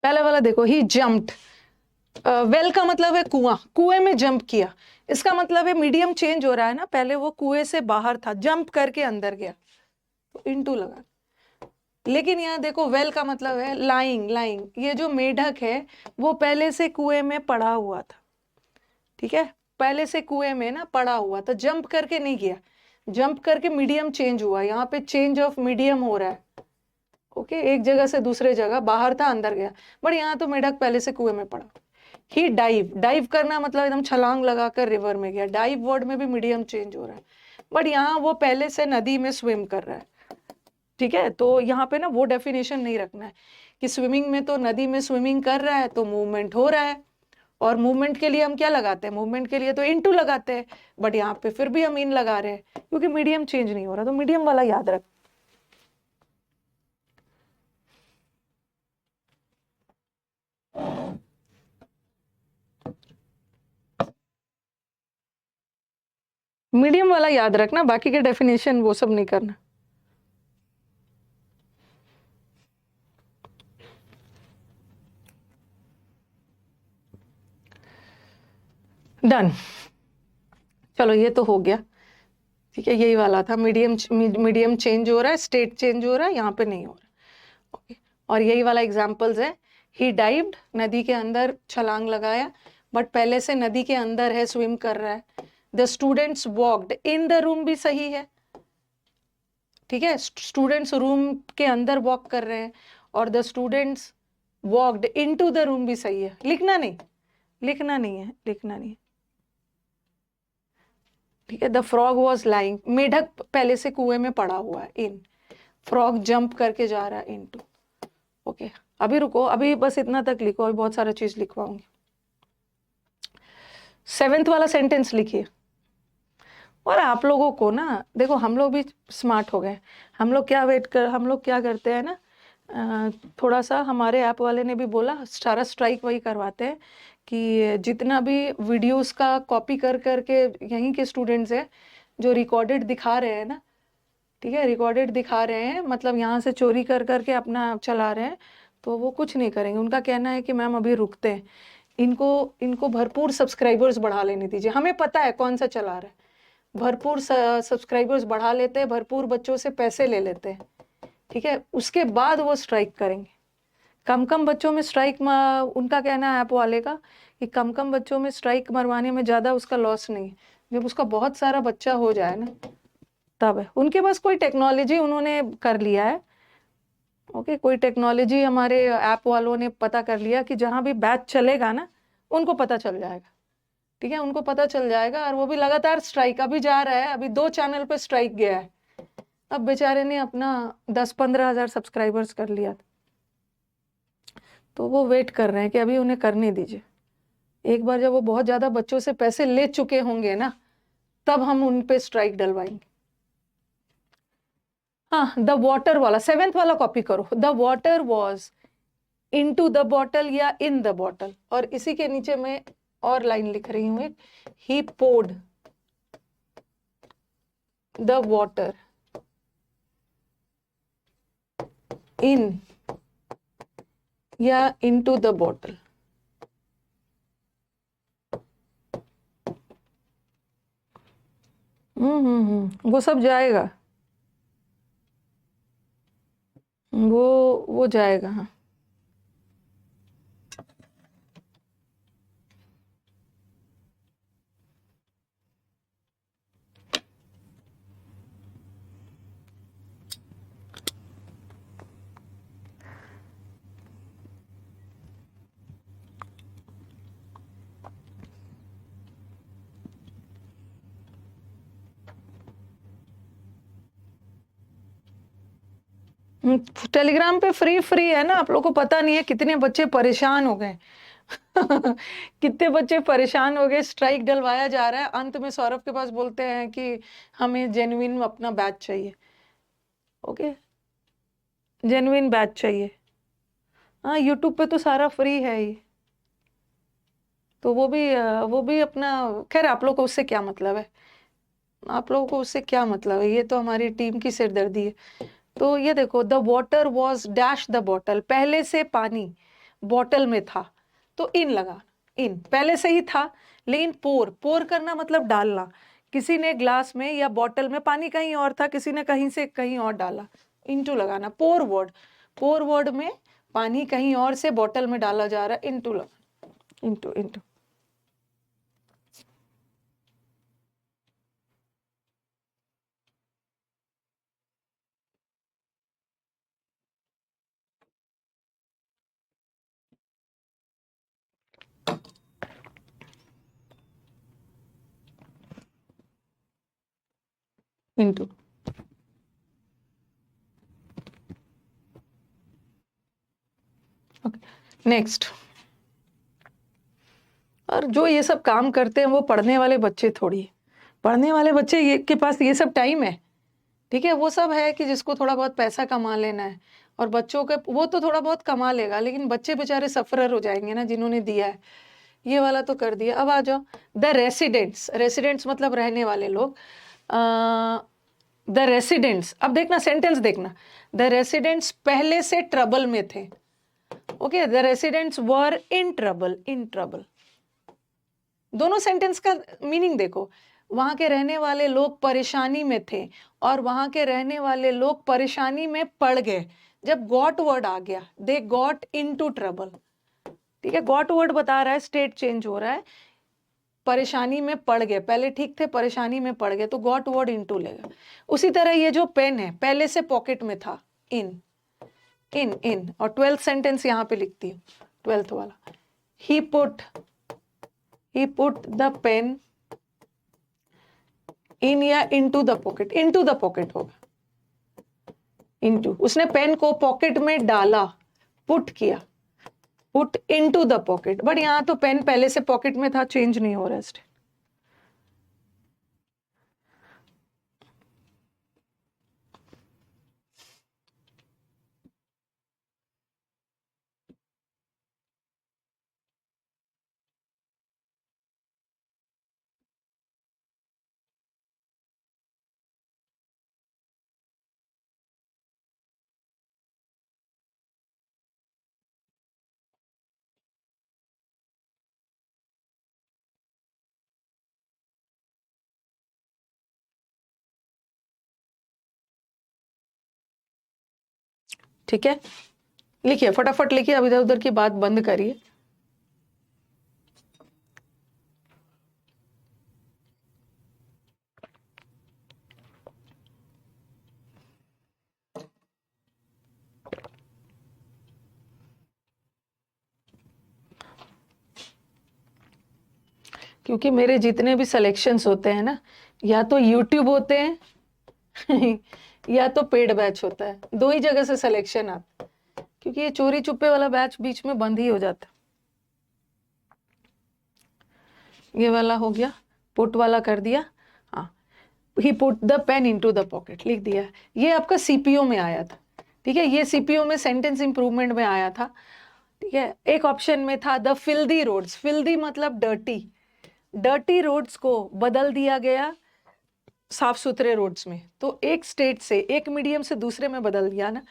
पहले वाला देखो, ही जम्प्ड, वेल का मतलब है कुआं, कुएं में जंप किया। इसका मतलब है मीडियम चेंज हो रहा है ना, पहले वो कुएं से बाहर था, जंप करके अंदर गया, तो इनटू लगा। लेकिन यहाँ देखो, वेल का मतलब है लाइंग, ये जो मेढक है वो पहले से कुएं में पड़ा हुआ था, ठीक है, पहले से कुएं में ना पड़ा हुआ था, जंप करके नहीं किया। जंप करके मीडियम चेंज हुआ, यहाँ पे चेंज ऑफ मीडियम हो रहा है। ओके, एक जगह से दूसरे जगह, बाहर था अंदर गया, बट यहाँ तो मेढक पहले से कुएं में पड़ा। ही डाइव करना मतलब एकदम छलांग लगाकर रिवर में गया। डाइव वर्ड में भी मीडियम चेंज हो रहा है, बट यहाँ वो पहले से नदी में स्विम कर रहा है, ठीक है। तो यहाँ पे ना वो डेफिनेशन नहीं रखना है कि स्विमिंग में तो नदी में स्विमिंग कर रहा है तो मूवमेंट हो रहा है, और मूवमेंट के लिए हम क्या लगाते हैं, मूवमेंट के लिए तो इनटू लगाते हैं, बट यहाँ पे फिर भी हम इन लगा रहे हैं क्योंकि मीडियम चेंज नहीं हो रहा, तो मीडियम वाला याद रख। मीडियम वाला याद रखना, बाकी के डेफिनेशन वो सब नहीं करना। डन, चलो ये तो हो गया, ठीक है। यही वाला था, मीडियम चेंज हो रहा है, स्टेट चेंज हो रहा है, यहाँ पे नहीं हो रहा। ओके, और यही वाला एग्जाम्पल्स है। ही डाइव्ड, नदी के अंदर छलांग लगाया, बट पहले से नदी के अंदर है, स्विम कर रहा है। The students walked in the room भी सही है, ठीक है, स्टूडेंट्स रूम के अंदर वॉक कर रहे हैं और the students walked into the room भी सही है, लिखना नहीं, लिखना नहीं है, लिखना नहीं है। ठीक है, द फ्रॉग वॉज लाइंग, मेढक पहले से कुएं में पड़ा हुआ है, इन, फ्रॉग जंप करके जा रहा है इनटू। ओके, अभी रुको, अभी बस इतना तक लिखो, अभी बहुत सारा चीज लिखवाऊंगी। 7th वाला सेंटेंस लिखिए। और आप लोगों को ना देखो, हम लोग भी स्मार्ट हो गए, हम लोग क्या करते हैं ना, थोड़ा सा हमारे ऐप वाले ने भी बोला, सारा स्ट्राइक वही करवाते हैं कि जितना भी वीडियोस का कॉपी कर करके यहीं के स्टूडेंट्स हैं जो रिकॉर्डेड दिखा रहे हैं ना, ठीक है, रिकॉर्डेड दिखा रहे हैं, मतलब यहाँ से चोरी कर करके अपना चला रहे हैं, तो वो कुछ नहीं करेंगे। उनका कहना है कि मैम अभी रुकते हैं, इनको इनको भरपूर सब्सक्राइबर्स बढ़ा लेने दीजिए, हमें पता है कौन सा चला रहा है, भरपूर सब्सक्राइबर्स बढ़ा लेते हैं, भरपूर बच्चों से पैसे ले लेते हैं, ठीक है, उसके बाद वो स्ट्राइक करेंगे। कम कम बच्चों में स्ट्राइक, उनका कहना है ऐप वाले का कि कम कम बच्चों में स्ट्राइक मरवाने में ज़्यादा उसका लॉस नहीं है, जब उसका बहुत सारा बच्चा हो जाए ना तब है। उनके पास कोई टेक्नोलॉजी उन्होंने कर लिया है, ओके, कोई टेक्नोलॉजी हमारे ऐप वालों ने पता कर लिया कि जहाँ भी बैच चलेगा ना उनको पता चल जाएगा, ठीक है, उनको पता चल जाएगा, और वो भी लगातार स्ट्राइक अभी जा रहा है, अभी 2 चैनल पे स्ट्राइक गया है, अब बेचारे ने अपना 10-15 हजार सब्सक्राइबर्स कर लिया, तो वो वेट कर रहे हैं कि अभी उन्हें करने दीजिए, एक बार जब वो बहुत ज्यादा बच्चों से पैसे ले चुके होंगे ना तब हम उन पे स्ट्राइक डलवाएंगे। हाँ, द वाटर वाला 7th वाला कॉपी करो, the water was into the bottle या इन द बॉटल, और इसी के नीचे मैं और लाइन लिख रही हूँ एक, ही पोर्ड द वाटर इन या इनटू द बॉटल। वो सब जाएगा, वो जाएगा, हाँ। टेलीग्राम पे फ्री है ना, आप लोगों को पता नहीं है कितने बच्चे परेशान हो गए कितने बच्चे परेशान हो गए, स्ट्राइक डलवाया जा रहा है, अंत में सौरभ के पास बोलते हैं कि हमें जेन्युइन अपना बैच चाहिए, ओके, जेन्युइन बैच चाहिए। हाँ, यूट्यूब पे तो सारा फ्री है ही, तो वो भी अपना, खैर आप लोग को उससे क्या मतलब है, आप लोगों को उससे क्या मतलब है, ये तो हमारी टीम की सिरदर्दी है। तो ये देखो, the water was dash the bottle, पहले से पानी बॉटल में था, तो इन लगा, इन पहले से ही था, लेकिन पोर पोर करना मतलब डालना, किसी ने ग्लास में या बॉटल में, पानी कहीं और था, किसी ने कहीं से कहीं और डाला, इनटू लगाना, पोर वर्ड में पानी कहीं और से बॉटल में डाला जा रहा है, इनटू लगा, इनटू इनटू। Into next. और जो ये सब काम करते हैं वो पढ़ने वाले बच्चे थोड़ी, पढ़ने वाले बच्चे ये के पास ये सब टाइम है, ठीक है, वो सब है कि जिसको थोड़ा बहुत पैसा कमा लेना है, और बच्चों के वो तो थोड़ा बहुत कमा लेगा, लेकिन बच्चे बेचारे सफरर हो जाएंगे ना, जिन्होंने दिया है, ये वाला तो कर दिया। अब आ जाओ, द रेसिडेंट्स, रेसिडेंट्स मतलब रहने वाले लोग, द रेसिडेंट्स, अब देखना सेंटेंस देखना, द रेसिडेंट्स पहले से ट्रबल में थे, okay, the residents were in trouble, in trouble, दोनों सेंटेंस का मीनिंग देखो, वहां के रहने वाले लोग परेशानी में थे और वहां के रहने वाले लोग परेशानी में पड़ गए, जब गॉट वर्ड आ गया, दे गॉट इनटू ट्रबल, ठीक है, गॉट वर्ड बता रहा है स्टेट चेंज हो रहा है, परेशानी में पड़ गए, पहले ठीक थे परेशानी में पड़ गए, तो गॉट वर्ड इनटू लेगा। उसी तरह ये जो पेन है पहले से पॉकेट में था, इन इन इन, और 12th सेंटेंस यहाँ पे लिखती हूँ, 12th वाला, he put the pen in या into the pocket, into the pocket होगा, into, उसने पेन को पॉकेट में डाला, पुट किया, put into the pocket, but यहाँ तो पेन पहले से पॉकेट में था, चेंज नहीं हो रहा है। ठीक है, लिखिए फटाफट लिखिए, अब इधर उधर की बात बंद करिए। क्योंकि मेरे जितने भी सिलेक्शंस होते हैं ना, या तो यूट्यूब होते हैं या तो पेड बैच होता है, दो ही जगह से सिलेक्शन आता है, क्योंकि ये चोरी चुप्पे वाला बैच बीच में बंद ही हो जाता। ये वाला हो गया, पुट वाला कर दिया, हाँ, he put the pen into the pocket लिख दिया। ये आपका सीपीओ में आया था, ठीक है, ये सीपीओ में सेंटेंस इंप्रूवमेंट में आया था, ठीक है। एक ऑप्शन में था द फिल्दी रोड्स, फिल्दी मतलब डर्टी, डर्टी रोड्स को बदल दिया गया साफ सुथरे रोड्स में, तो एक स्टेट से, एक मीडियम से दूसरे में बदल दिया ना।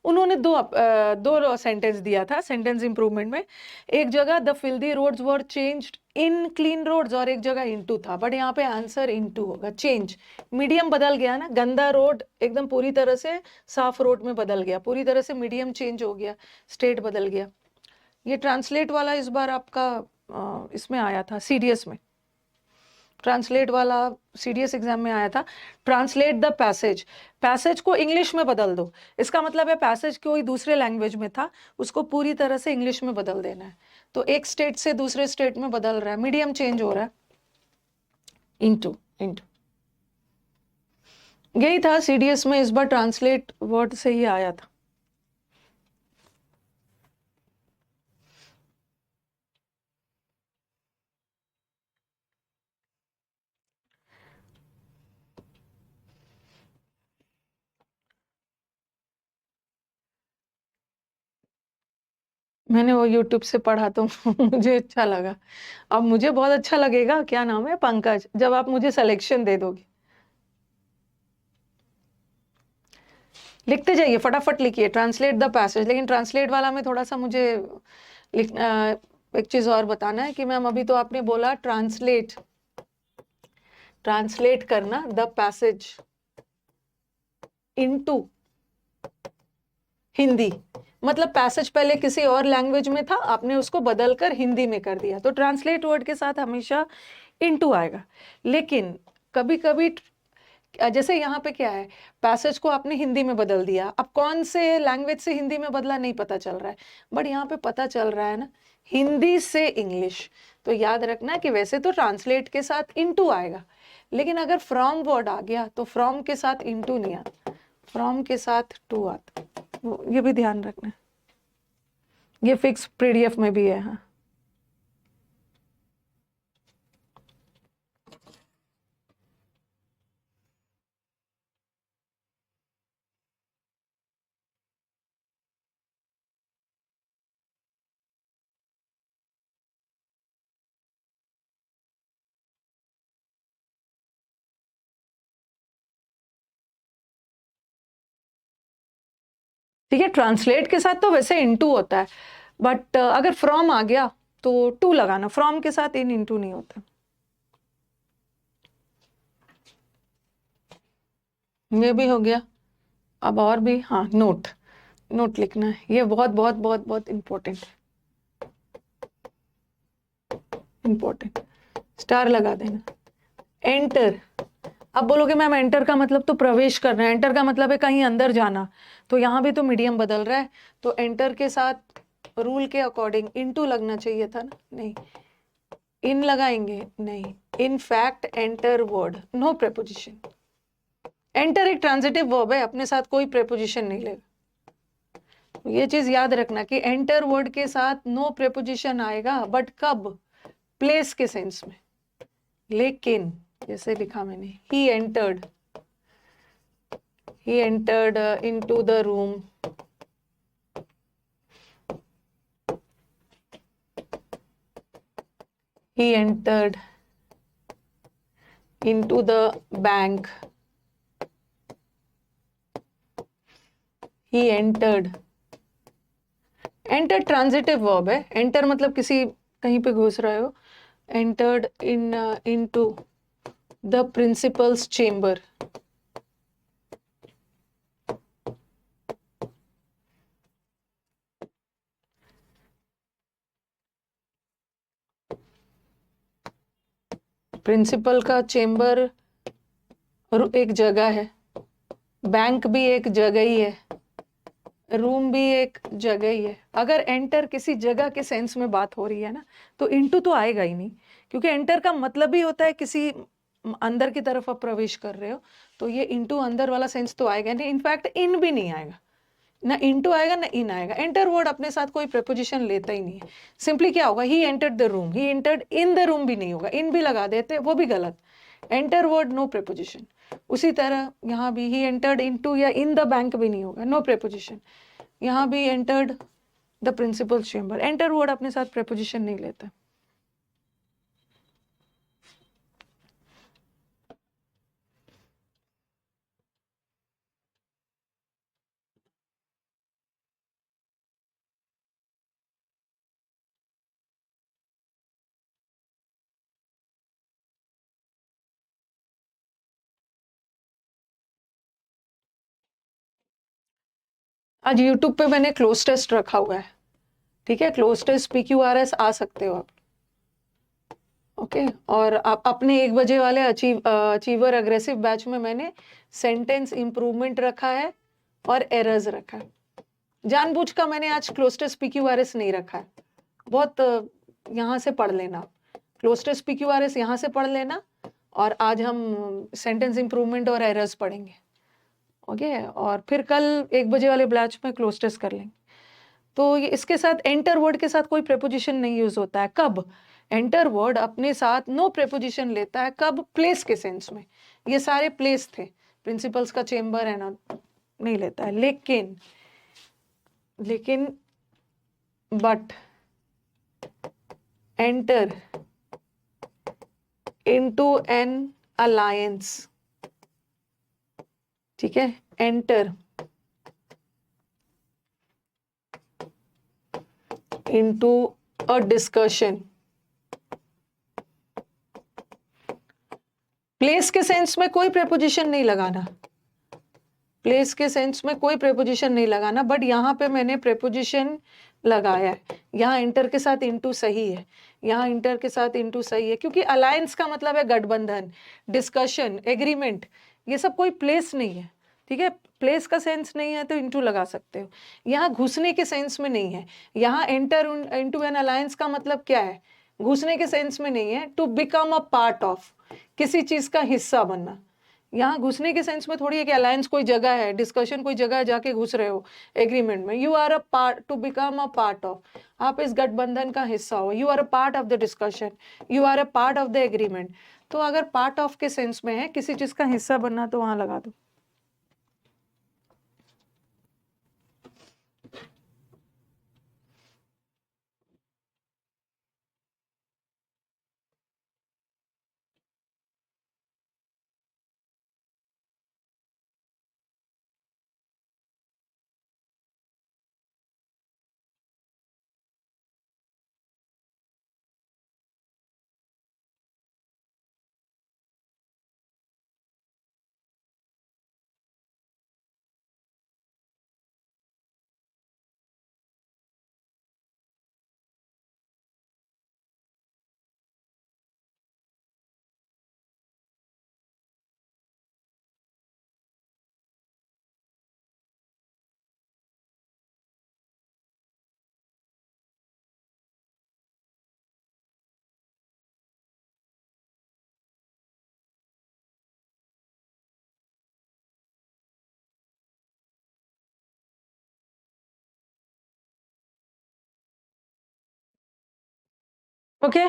उन्होंने दो सेंटेंस दिया था सेंटेंस इंप्रूवमेंट में, एक जगह the filthy roads were changed in clean roads और एक जगह इनटू था, बट यहाँ पे आंसर इनटू होगा। चेंज, मीडियम बदल गया ना, गंदा रोड एकदम पूरी तरह से साफ रोड में बदल गया, पूरी तरह से मीडियम चेंज हो गया, स्टेट बदल गया। ये ट्रांसलेट वाला इस बार आपका इसमें आया था, सीडीएस में, ट्रांसलेट वाला सीडीएस एग्जाम में आया था। ट्रांसलेट द पैसेज, पैसेज को इंग्लिश में बदल दो, इसका मतलब है पैसेज कोई दूसरे लैंग्वेज में था, उसको पूरी तरह से इंग्लिश में बदल देना है। तो एक स्टेट से दूसरे स्टेट में बदल रहा है, मीडियम चेंज हो रहा है, इनटू इनटू। यही था सीडीएस में, इस बार ट्रांसलेट वर्ड से ही आया था। मैंने वो यूट्यूब से पढ़ा तो मुझे अच्छा लगा, अब मुझे बहुत अच्छा लगेगा, क्या नाम है, पंकज, जब आप मुझे सिलेक्शन दे दोगे। लिखते जाइए, फटाफट लिखिए, ट्रांसलेट द पैसेज। लेकिन ट्रांसलेट वाला में थोड़ा सा मुझे एक चीज और बताना है कि मैम अभी तो आपने बोला ट्रांसलेट, ट्रांसलेट करना द पैसेज इनटू हिंदी, मतलब पैसेज पहले किसी और लैंग्वेज में था, आपने उसको बदलकर हिंदी में कर दिया, तो ट्रांसलेट वर्ड के साथ हमेशा इनटू आएगा। लेकिन कभी कभी जैसे यहाँ पे क्या है, पैसेज को आपने हिंदी में बदल दिया, अब कौन से लैंग्वेज से हिंदी में बदला नहीं पता चल रहा है, बट यहाँ पे पता चल रहा है ना, हिंदी से इंग्लिश। तो याद रखना कि वैसे तो ट्रांसलेट के साथ इनटू आएगा, लेकिन अगर फ्रॉम वर्ड आ गया तो फ्रॉम के साथ इनटू नहीं आता, फ्रॉम के साथ टू आता, ये भी ध्यान रखना। ये फिक्स पीडीएफ में भी है, हाँ। ठीक है, ट्रांसलेट के साथ तो वैसे इनटू होता है, बट अगर फ्रॉम आ गया तो टू लगाना, फ्रॉम के साथ इन इनटू नहीं होता। ये भी हो गया, अब और भी, हाँ, नोट, नोट लिखना है, ये बहुत बहुत बहुत बहुत इंपॉर्टेंट, इंपॉर्टेंट। स्टार लगा देना। एंटर, अब बोलोगे मैम एंटर का मतलब तो प्रवेश करना है, एंटर का मतलब है कहीं अंदर जाना, तो यहाँ भी तो मीडियम बदल रहा है, तो एंटर के साथ रूल के अकॉर्डिंग इनटू लगना चाहिए था ना, नहीं, इन लगाएंगे, नहीं, in fact enter word, no preposition. Enter एक ट्रांजिटिव वर्ब है, अपने साथ कोई प्रेपोजिशन नहीं लेगा। ये चीज याद रखना कि एंटर वर्ड के साथ नो प्रेपोजिशन आएगा, बट कब? प्लेस के सेंस में। लेकिन जैसे लिखा मैंने, he entered into the room, he entered into the bank, he entered, enter transitive verb है, एंटर मतलब किसी कहीं पे घुस रहे हो, entered into the principal's chamber, principal का चेंबर एक जगह है, बैंक भी एक जगह ही है, रूम भी एक जगह ही है। अगर एंटर किसी जगह के सेंस में बात हो रही है ना, तो इनटू तो आएगा ही नहीं, क्योंकि एंटर का मतलब ही होता है किसी अंदर की तरफ आप प्रवेश कर रहे हो, तो ये इनटू अंदर वाला सेंस तो आएगा नहीं, इनफैक्ट इन भी नहीं आएगा, ना इनटू आएगा ना इन आएगा। एंटर वर्ड अपने साथ कोई प्रेपोजिशन लेता ही नहीं है। सिंपली क्या होगा, he entered the room, he entered in the room भी नहीं होगा, इन भी लगा देते, वो भी गलत। Enter word no preposition. उसी तरह यहाँ भी ही एंटर्ड इनटू या इन द बैंक भी नहीं होगा, नो प्रेपोजिशन। यहाँ भी entered the principal chamber, enter word अपने साथ प्रेपोजिशन नहीं लेता। आज यूट्यूब पे मैंने क्लोज टेस्ट रखा हुआ है, ठीक है, क्लोज टेस्ट PQRS आ सकते हो आप, ओके। और आप अपने 1 बजे वाले अचीवर अग्रेसिव बैच में मैंने सेंटेंस इंप्रूवमेंट रखा है और एरर्स रखा है। जानबूझ का मैंने आज क्लोज टेस्ट PQRS नहीं रखा है, बहुत यहाँ से पढ़ लेना, क्लोज टेस्ट PQRS यहाँ से पढ़ लेना, और आज हम सेंटेंस इंप्रूवमेंट और एरर्स पढ़ेंगे, ओके। और फिर कल 1 बजे वाले बैच में क्लोज टेस्ट कर लेंगे। तो ये इसके साथ एंटर वर्ड के साथ कोई प्रेपोजिशन नहीं यूज होता है। कब? एंटर वर्ड अपने साथ नो प्रेपोजिशन लेता है, कब? प्लेस के सेंस में। ये सारे प्लेस थे, प्रिंसिपल्स का चेंबर है ना, नहीं लेता है। लेकिन but enter into an alliance, ठीक है, enter into a discussion. Place के सेंस में कोई प्रेपोजिशन नहीं लगाना, प्लेस के सेंस में कोई प्रेपोजिशन नहीं लगाना, बट यहाँ पे मैंने प्रेपोजिशन लगाया है। यहाँ इंटर के साथ इनटू सही है, यहाँ इंटर के साथ इनटू सही है, क्योंकि अलायंस का मतलब है गठबंधन, डिस्कशन, एग्रीमेंट, ये सब कोई प्लेस नहीं है, ठीक है। प्लेस का सेंस नहीं है तो इनटू लगा सकते हो। यहाँ घुसने के सेंस में नहीं है, यहाँ एंटर इनटू एन अलायंस का मतलब क्या है? घुसने के सेंस में नहीं है, to become a part of, किसी चीज का हिस्सा बनना। यहाँ घुसने के सेंस में थोड़ी है कि अलायंस कोई जगह है, डिस्कशन कोई जगह है, जाके घुस रहे हो एग्रीमेंट में। You are a part, to become a part of, आप इस गठबंधन का हिस्सा हो, you are a part of the discussion, you are a part of the agreement. तो अगर पार्ट ऑफ के सेंस में है, किसी चीज का हिस्सा बनना, तो वहां लगा दो। ओके।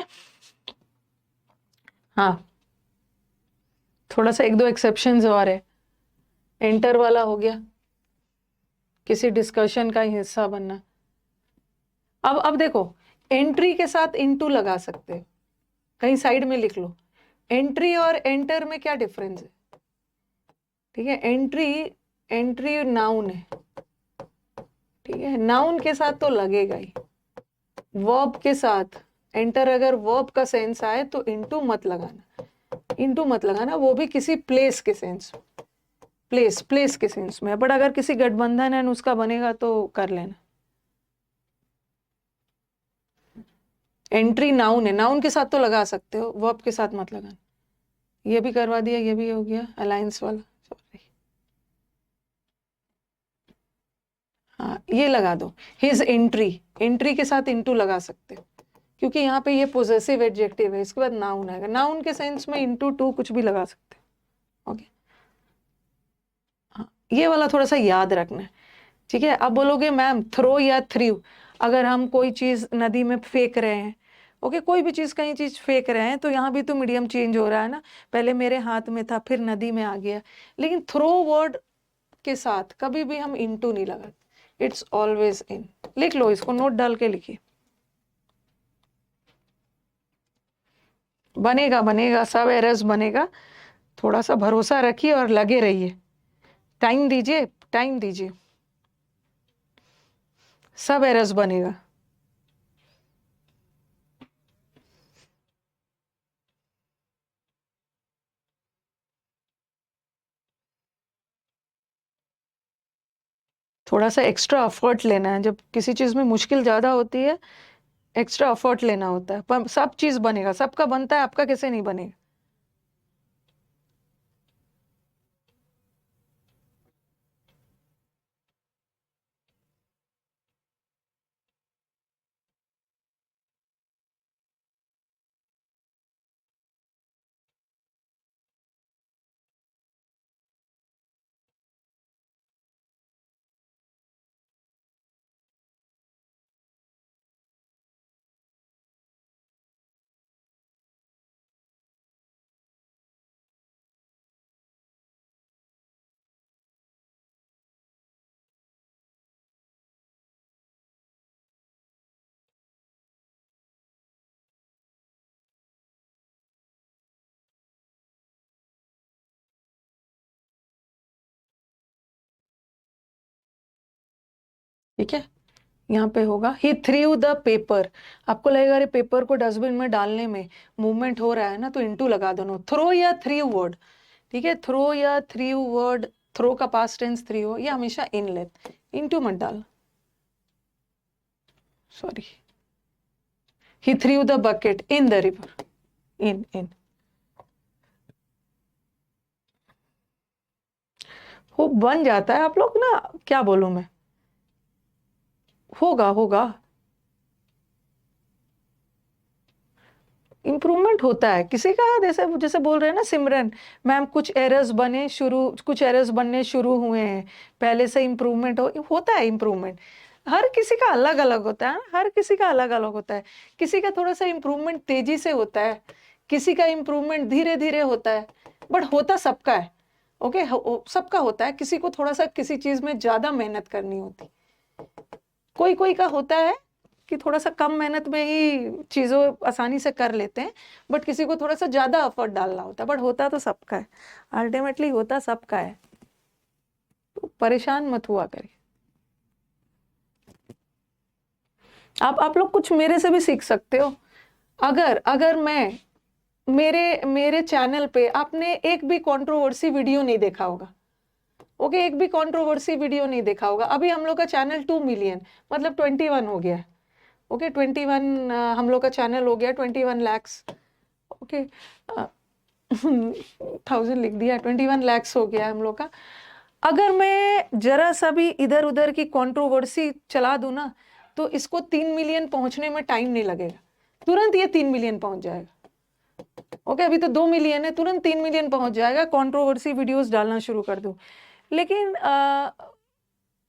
हाँ, थोड़ा सा एक दो एक्सेप्शंस और है। एंटर वाला हो गया, किसी डिस्कशन का ही हिस्सा बनना। अब देखो, एंट्री के साथ इनटू लगा सकते हो, कहीं साइड में लिख लो। एंट्री और एंटर में क्या डिफरेंस है? ठीक है, एंट्री, एंट्री नाउन है, ठीक है, नाउन के साथ तो लगेगा ही। वर्ब के साथ एंटर अगर वर्ब का सेंस आए तो इनटू मत लगाना, इनटू मत लगाना, वो भी किसी प्लेस के सेंस, प्लेस के सेंस में। बट अगर किसी गठबंधन है उसका बनेगा तो कर लेना। एंट्री नाउन है, नाउन के साथ तो लगा सकते हो, वर्ब के साथ मत लगाना। ये भी करवा दिया, ये भी हो गया अलायंस वाला, सॉरी। हाँ, ये लगा दो, हिज एंट्री, एंट्री के साथ इनटू लगा सकते हो, क्योंकि यहाँ पे ये पोजेसिव एडजेक्टिव है। इसके बाद नाउन आएगा, नाउन के सेंस में इनटू टू कुछ भी लगा सकते हो। ओके, हाँ, ये वाला थोड़ा सा याद रखना है, ठीक है। अब बोलोगे मैम थ्रो या थ्रू, अगर हम कोई चीज नदी में फेंक रहे हैं, ओके, कोई भी चीज कहीं चीज फेंक रहे हैं, तो यहाँ भी तो मीडियम चेंज हो रहा है ना, पहले मेरे हाथ में था फिर नदी में आ गया। लेकिन थ्रो वर्ड के साथ कभी भी हम इनटू नहीं लगाते, इट्स ऑलवेज इन। लिख लो इसको, नोट डाल के लिखिए। बनेगा बनेगा, सब एरर्स बनेगा, थोड़ा सा भरोसा रखिए और लगे रहिए, टाइम दीजिए, टाइम दीजिए, सब एरर्स बनेगा। थोड़ा सा एक्स्ट्रा एफर्ट लेना है, जब किसी चीज में मुश्किल ज्यादा होती है एक्स्ट्रा एफर्ट लेना होता है, पर सब चीज बनेगा, सबका बनता है, आपका कैसे नहीं बनेगा। ठीक है, यहाँ पे होगा ही थ्रू द पेपर। आपको लगेगा अरे पेपर को डस्टबिन में डालने में मूवमेंट हो रहा है ना, तो इनटू लगा दो। थ्रो या थ्रू वर्ड, ठीक है, थ्रो या थ्रू वर्ड, थ्रो का पास्ट टेंस थ्री हो, ये हमेशा इन लेत, इनटू मत डाल, sorry. He through the bucket in the river, in वो बन जाता है। आप लोग ना, क्या बोलूं मैं, होगा होगा, इम्प्रूवमेंट होता है किसी का। जैसे जैसे बोल रहे हैं ना सिमरन मैम, कुछ एरर्स बनने शुरू हुए हैं, पहले से इम्प्रूवमेंट होता है इम्प्रूवमेंट। हर किसी का अलग अलग होता है, हर किसी का अलग अलग होता है। किसी का थोड़ा सा इम्प्रूवमेंट तेजी से होता है, किसी का इम्प्रूवमेंट धीरे धीरे होता है, बट होता सबका है। ओके, सबका होता है। किसी को थोड़ा सा किसी चीज में ज्यादा मेहनत करनी होती, कोई कोई का होता है कि थोड़ा सा कम मेहनत में ही चीजों आसानी से कर लेते हैं, बट किसी को थोड़ा सा ज्यादा एफर्ट डालना होता है। बट होता तो सबका है, अल्टीमेटली होता सबका है, तो परेशान मत हुआ करिए। आप लोग कुछ मेरे से भी सीख सकते हो। अगर अगर मैं, मेरे मेरे चैनल पे आपने एक भी कंट्रोवर्सी वीडियो नहीं देखा होगा, ओके, एक भी कंट्रोवर्सी वीडियो नहीं देखा होगा। अभी हम लोग का चैनल 2 मिलियन, मतलब 21 हो गया है, ओके, 21 हम लोग का चैनल हो गया 21 लैक्स, ओके, 1000 लिख दिया, 21 लैक्स हो गया हम लोग का। अगर मैं जरा सा भी इधर उधर की कंट्रोवर्सी चला दूं ना, तो इसको 3 मिलियन पहुंचने में टाइम नहीं लगेगा, तुरंत ये 3 मिलियन पहुंच जाएगा। ओके, अभी तो 2 मिलियन है, तुरंत 3 मिलियन पहुंच जाएगा, कंट्रोवर्सी वीडियोस डालना शुरू कर दो। लेकिन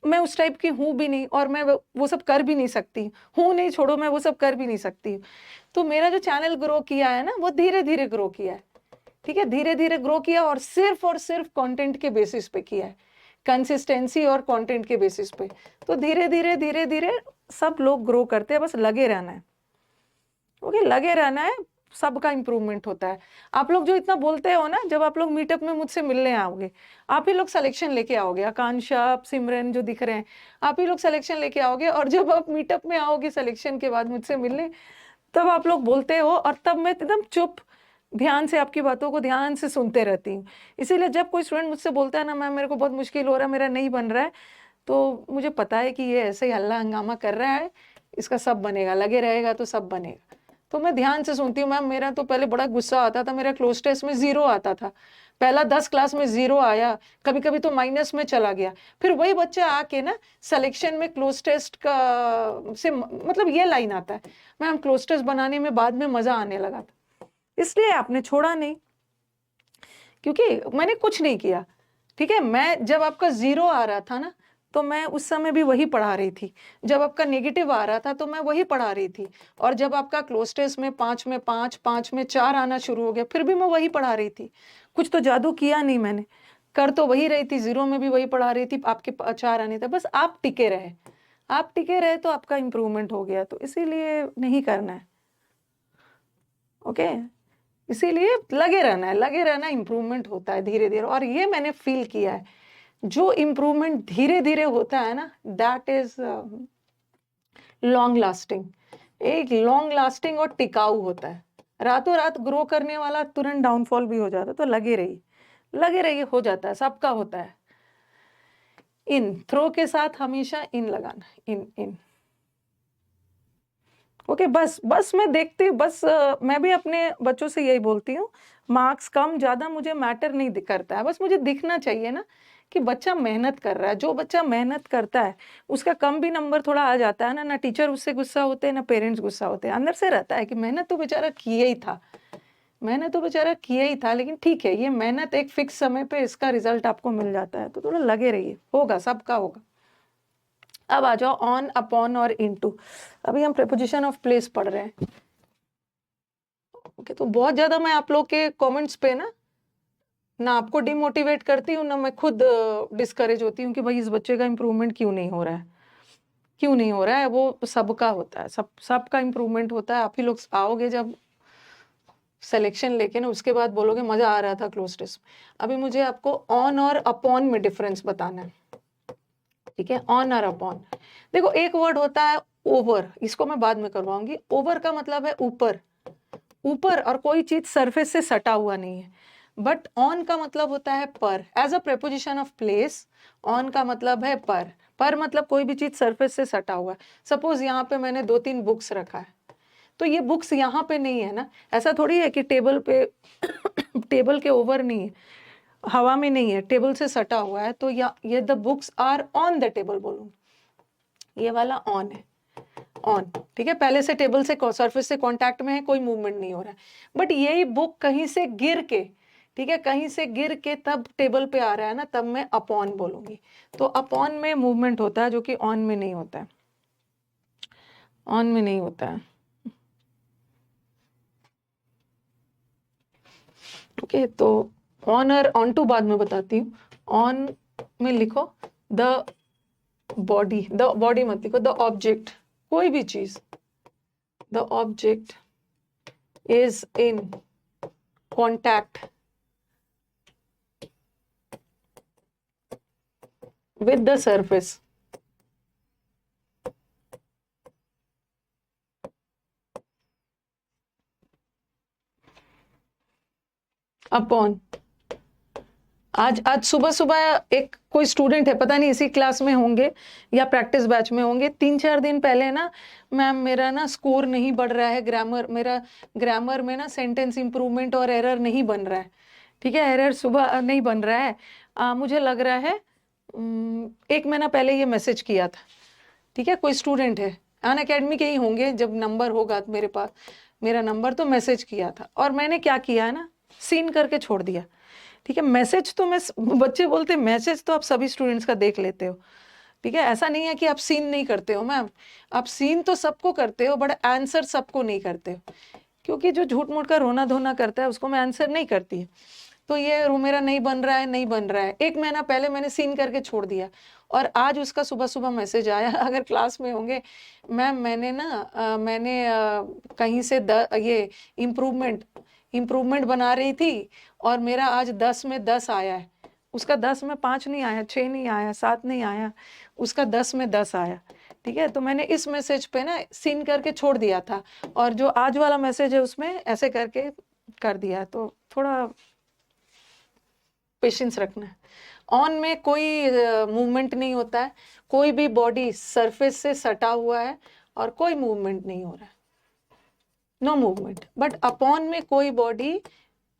मैं उस टाइप की हूँ भी नहीं, और मैं वो सब कर भी नहीं सकती हूँ, नहीं छोड़ो, मैं वो सब कर भी नहीं सकती। तो मेरा जो चैनल ग्रो किया है ना, वो धीरे धीरे ग्रो किया है, ठीक है, धीरे धीरे ग्रो किया, और सिर्फ कंटेंट के बेसिस पे किया है, कंसिस्टेंसी और कंटेंट के बेसिस पे। तो धीरे धीरे सब लोग ग्रो करते हैं, बस लगे रहना है, ओके, लगे रहना है, सबका इंप्रूवमेंट होता है। आप लोग जो इतना बोलते हो ना, जब आप लोग मीटअप में मुझसे मिलने आओगे, आप ही लोग सिलेक्शन लेके आओगे, आकांक्षा, आप, सिमरन जो दिख रहे हैं, आप ही लोग सिलेक्शन लेके आओगे, और जब आप मीटअप में आओगे सिलेक्शन के बाद मुझसे मिलने, तब आप लोग बोलते हो, और तब मैं एकदम चुप, ध्यान से आपकी बातों को ध्यान से सुनते रहती हूँ। इसीलिए जब कोई स्टूडेंट मुझसे बोलता है ना, मैम मेरे को बहुत मुश्किल हो रहा है, मेरा नहीं बन रहा है, तो मुझे पता है कि ये ऐसे ही हल्ला हंगामा कर रहा है, इसका सब बनेगा, लगे रहेगा तो सब बनेगा। तो मैं ध्यान से सुनती हूँ। मैम मेरा तो पहले बड़ा गुस्सा आता था, मेरा क्लोज टेस्ट में 0 आता था, पहला 10 क्लास में 0 आया, कभी कभी तो माइनस में चला गया। फिर वही बच्चा आके ना सिलेक्शन में क्लोज टेस्ट का से मतलब ये लाइन आता है, मैम क्लोज टेस्ट बनाने में बाद में मजा आने लगा था, इसलिए आपने छोड़ा नहीं, क्योंकि मैंने कुछ नहीं किया, ठीक है। मैं जब आपका 0 आ रहा था ना, तो मैं उस समय भी वही पढ़ा रही थी, जब आपका नेगेटिव आ रहा था तो मैं वही पढ़ा रही थी, और जब आपका क्लोज टेस्ट में 5 में 5, 5 में 4 आना शुरू हो गया, फिर भी मैं वही पढ़ा रही थी। कुछ तो जादू किया नहीं मैंने, कर तो वही रही थी, 0 में भी वही पढ़ा रही थी, आपके 4 आने थे, बस आप टिके रहे, आप टिके रहे तो आपका इंप्रूवमेंट हो गया। तो इसीलिए नहीं करना है, ओके, इसीलिए लगे रहना है, लगे रहना, इंप्रूवमेंट होता है धीरे धीरे। और ये मैंने फील किया है, जो इंप्रूवमेंट धीरे धीरे होता है ना, दैट इज लॉन्ग लास्टिंग, एक लॉन्ग लास्टिंग और टिकाऊ होता है। रातों रात ग्रो करने वाला तुरंत डाउनफॉल भी हो जाता है। तो लगे रहिए, लगे रहिए, हो जाता है, सबका होता है। इन थ्रो के साथ हमेशा इन लगाना, इन इन, ओके, बस बस मैं देखती हूँ, बस मैं भी अपने बच्चों से यही बोलती हूँ, मार्क्स कम ज़्यादा मुझे मैटर नहीं करता है, बस मुझे दिखना चाहिए ना कि बच्चा मेहनत कर रहा है। जो बच्चा मेहनत करता है उसका कम भी नंबर थोड़ा आ जाता है ना टीचर उससे गुस्सा होते हैं, ना पेरेंट्स गुस्सा होते हैं, अंदर से रहता है कि मेहनत तो बेचारा किया ही था, मेहनत तो बेचारा किया ही था, लेकिन ठीक है, ये मेहनत एक फिक्स समय पे इसका रिजल्ट आपको मिल जाता है। तो थोड़ा लगे रहिए, होगा, सबका होगा। अब आ जाओ ऑन, अपॉन और इनटू। अभी हम प्रीपोजिशन ऑफ प्लेस पढ़ रहे हैं, ओके। तो बहुत ज्यादा मैं आप लोग के कमेंट्स पे ना आपको डिमोटिवेट करती हूँ, ना मैं खुद डिस्करेज होती हूँ कि भाई इस बच्चे का इंप्रूवमेंट क्यों नहीं हो रहा है, क्यों नहीं हो रहा है। वो सबका होता है, सबका इंप्रूवमेंट होता है। आप ही लोग आओगे जब सिलेक्शन लेके ना, उसके बाद बोलोगे मजा आ रहा था क्लोज टेस्ट। अभी मुझे आपको ऑन और अपॉन में डिफरेंस बताना है, ठीक है। ऑन और अपॉन, देखो एक वर्ड होता है ओवर, इसको मैं बाद में करवाऊंगी। ओवर का मतलब है ऊपर, ऊपर, और कोई चीज सरफेस से सटा हुआ नहीं है। बट ऑन का मतलब होता है पर, as a preposition of place on का मतलब है पर मतलब कोई भी चीज सरफेस से सटा हुआ है। सपोज यहाँ पे मैंने 2-3 बुक्स रखा है, तो ये बुक्स यहाँ पे नहीं है ना, ऐसा थोड़ी है कि टेबल पे टेबल के ओवर नहीं है, हवा में नहीं है, टेबल से सटा हुआ है। तो ये the books are on the table बोलूंगी, ये वाला ऑन है, ऑन, ठीक है। पहले से टेबल से सरफेस से कांटेक्ट में है, कोई मूवमेंट नहीं हो रहा है। बट यही बुक कहीं से गिर के, ठीक है, कहीं से गिर के तब टेबल पे आ रहा है ना, तब मैं अपॉन बोलूंगी। तो अपॉन में मूवमेंट होता है, जो कि ऑन में नहीं होता है, ऑन में नहीं होता है, ओके। तो ऑन और ऑन टू बाद में बताती हूँ। ऑन में लिखो द बॉडी मत लिखो, द ऑब्जेक्ट, कोई भी चीज, the object is in contact with the surface, upon। आज सुबह सुबह एक कोई स्टूडेंट है, पता नहीं इसी क्लास में होंगे या प्रैक्टिस बैच में होंगे, 3-4 दिन पहले ना, मैम मेरा ना स्कोर नहीं बढ़ रहा है, मेरा ग्रामर में ना सेंटेंस इंप्रूवमेंट और एरर नहीं बन रहा है, ठीक है, एरर सुबह नहीं बन रहा है। मुझे लग रहा है 1 महीना पहले ये मैसेज किया था, ठीक है। कोई स्टूडेंट है, अन अकेडमी के ही होंगे, जब नंबर होगा मेरे पास, मेरा नंबर, तो मैसेज किया था, और मैंने क्या किया है ना, सीन करके छोड़ दिया, ठीक है। मैसेज तो मैं, बच्चे बोलते मैसेज तो आप सभी स्टूडेंट्स का देख लेते हो, ठीक है, ऐसा नहीं है कि आप सीन नहीं करते हो मैम, आप सीन तो सबको करते हो, बट आंसर सबको नहीं करते हो, क्योंकि जो झूठ मूठ का रोना धोना करता है उसको मैं आंसर नहीं करती है। तो ये रो मेरा नहीं बन रहा है, नहीं बन रहा है, 1 महीना पहले मैंने सीन करके छोड़ दिया, और आज उसका सुबह सुबह मैसेज आया, अगर क्लास में होंगे मैम, मैंने ना कहीं से ये इम्प्रूवमेंट बना रही थी, और मेरा आज 10 में 10 आया है, उसका 10 में 5 नहीं आया, 6 नहीं आया, 7 नहीं आया, उसका 10 में 10 आया। ठीक है, तो मैंने इस मैसेज पे ना सीन करके छोड़ दिया था, और जो आज वाला मैसेज है उसमें ऐसे करके कर दिया है, तो थोड़ा पेशेंस रखना है। ऑन में कोई मूवमेंट नहीं होता है, कोई भी बॉडी सरफेस से सटा हुआ है और कोई मूवमेंट नहीं हो रहा है, नो मूवमेंट। बट अपॉन में कोई बॉडी,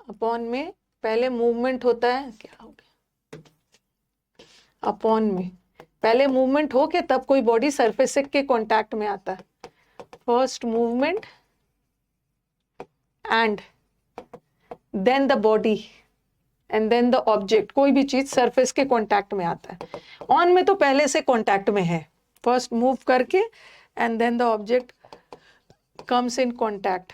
अपॉन में पहले मूवमेंट होता है, क्या हो गया, अपॉन में पहले मूवमेंट हो के तब कोई बॉडी सरफेस से के कांटेक्ट में आता है, first movement and then the body and then the object, कोई भी चीज सरफेस के कांटेक्ट में आता है। ऑन में तो पहले से कांटेक्ट में है, फर्स्ट मूव करके and then the object comes in contact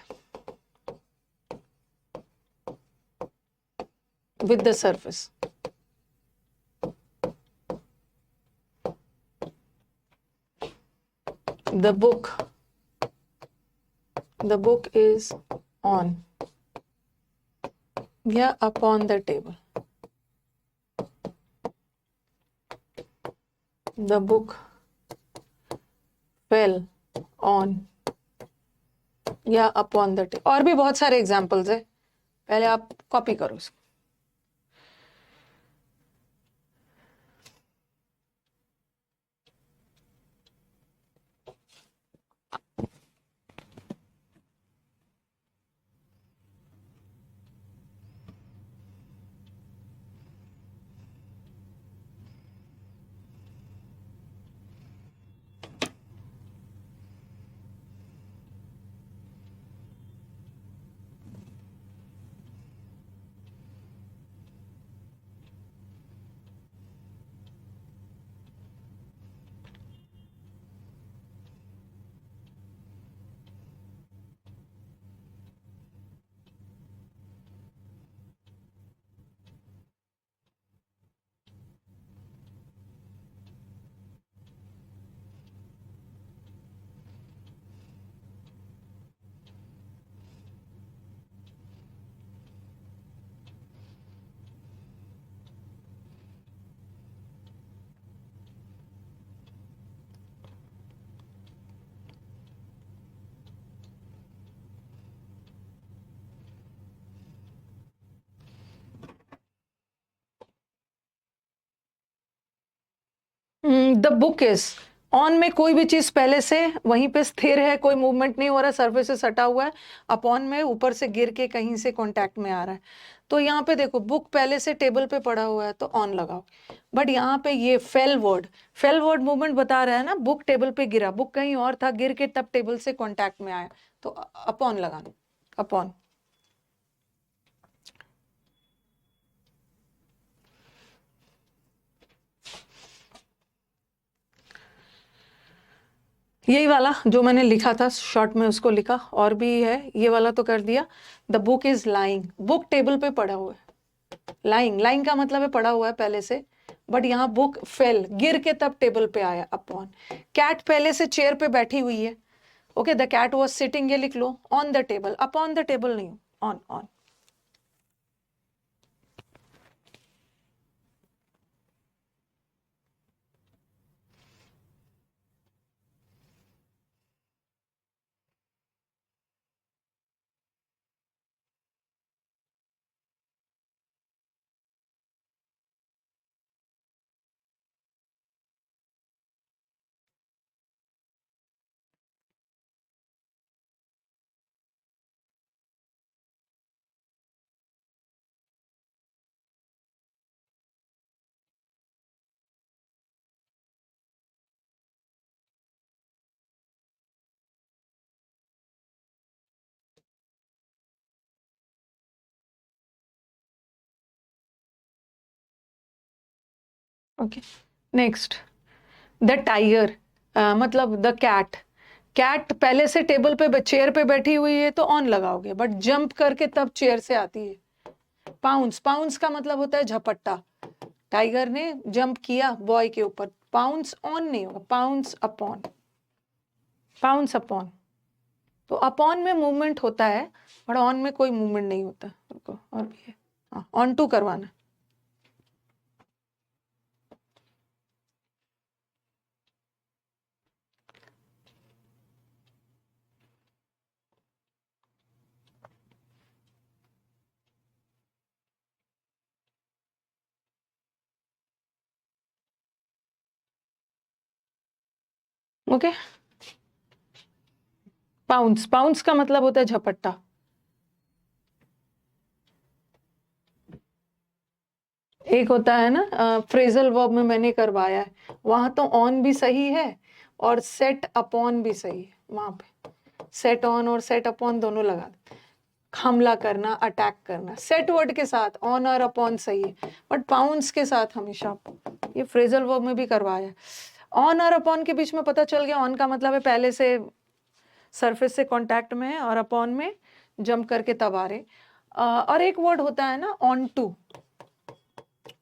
with the surface. The book is on या upon the table. The book fell on या upon the table. और भी बहुत सारे एग्जाम्पल्स है, पहले आप कॉपी करो इसको। द बुक इज ऑन में कोई भी चीज पहले से वहीं पे स्थिर है, कोई मूवमेंट नहीं हो रहा, सरफेस से सटा हुआ है। अपॉन में ऊपर से गिर के कहीं से कांटेक्ट में आ रहा है। तो यहाँ पे देखो, बुक पहले से टेबल पे पड़ा हुआ है तो ऑन लगाओ, बट यहाँ पे ये फेल वर्ड मूवमेंट बता रहा है ना, बुक टेबल पे गिरा, बुक कहीं और था, गिर के तब टेबल से कॉन्टैक्ट में आया, तो अपॉन लगाना, अपॉन। यही वाला जो मैंने लिखा था शॉर्ट में उसको लिखा, और भी है, ये वाला तो कर दिया। The book is lying, book table पे पड़ा हुआ है, लाइंग का मतलब है पड़ा हुआ है पहले से, बट यहाँ बुक फेल, गिर के तब टेबल पे आया, अपॉन। कैट पहले से चेयर पे बैठी हुई है, okay, the cat was sitting, ये लिख लो, on the table, upon the table नहीं, on on. Okay, next, the tiger, मतलब द कैट, कैट पहले से टेबल पे चेयर पे बैठी हुई है तो ऑन लगाओगे, बट जंप करके तब चेयर से आती है। पाउंस, पाउंस का मतलब होता है झपट्टा। टाइगर ने जंप किया बॉय के ऊपर, पाउंस ऑन नहीं होगा, पाउंस अपॉन, पाउंस अपॉन। तो अपॉन में मूवमेंट होता है और ऑन में कोई मूवमेंट नहीं होता। रुको, और भी है, हाँ, ऑन टू करवाना। ओके, पाउंस, पाउंस का मतलब होता है झपट्टा। एक होता है ना फ्रेजल वर्ब में मैंने करवाया है, वहां तो ऑन भी सही है और सेट अपॉन भी सही है। वहां पे सेट ऑन और सेट अपॉन दोनों लगा दे। हमला करना, अटैक करना, सेट वर्ड के साथ ऑन और अपॉन सही है, बट पाउंस के साथ हमेशा, ये फ्रेजल वर्ब में भी करवाया है। ऑन और अपॉन के बीच में पता चल गया, ऑन का मतलब है पहले से सरफेस से कांटेक्ट में है, और अपॉन में जंप करके तब आ रहे। और एक वर्ड होता है ना ऑन टू,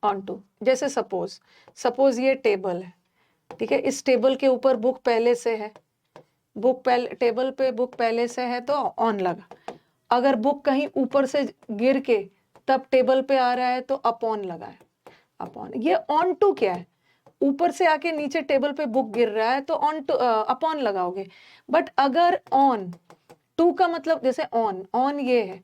ऑन टू, जैसे सपोज, सपोज ये टेबल है, ठीक है, इस टेबल के ऊपर बुक पहले से है, बुक पहले, टेबल पे बुक पहले से है तो ऑन लगा। अगर बुक कहीं ऊपर से गिर के तब टेबल पे आ रहा है तो अपॉन लगा है, अपॉन। ये ऑन टू क्या है, ऊपर से आके नीचे टेबल पे बुक गिर रहा है तो ऑन टू, अपॉन लगाओगे। बट अगर ऑन टू का मतलब, जैसे ऑन, ऑन ये है,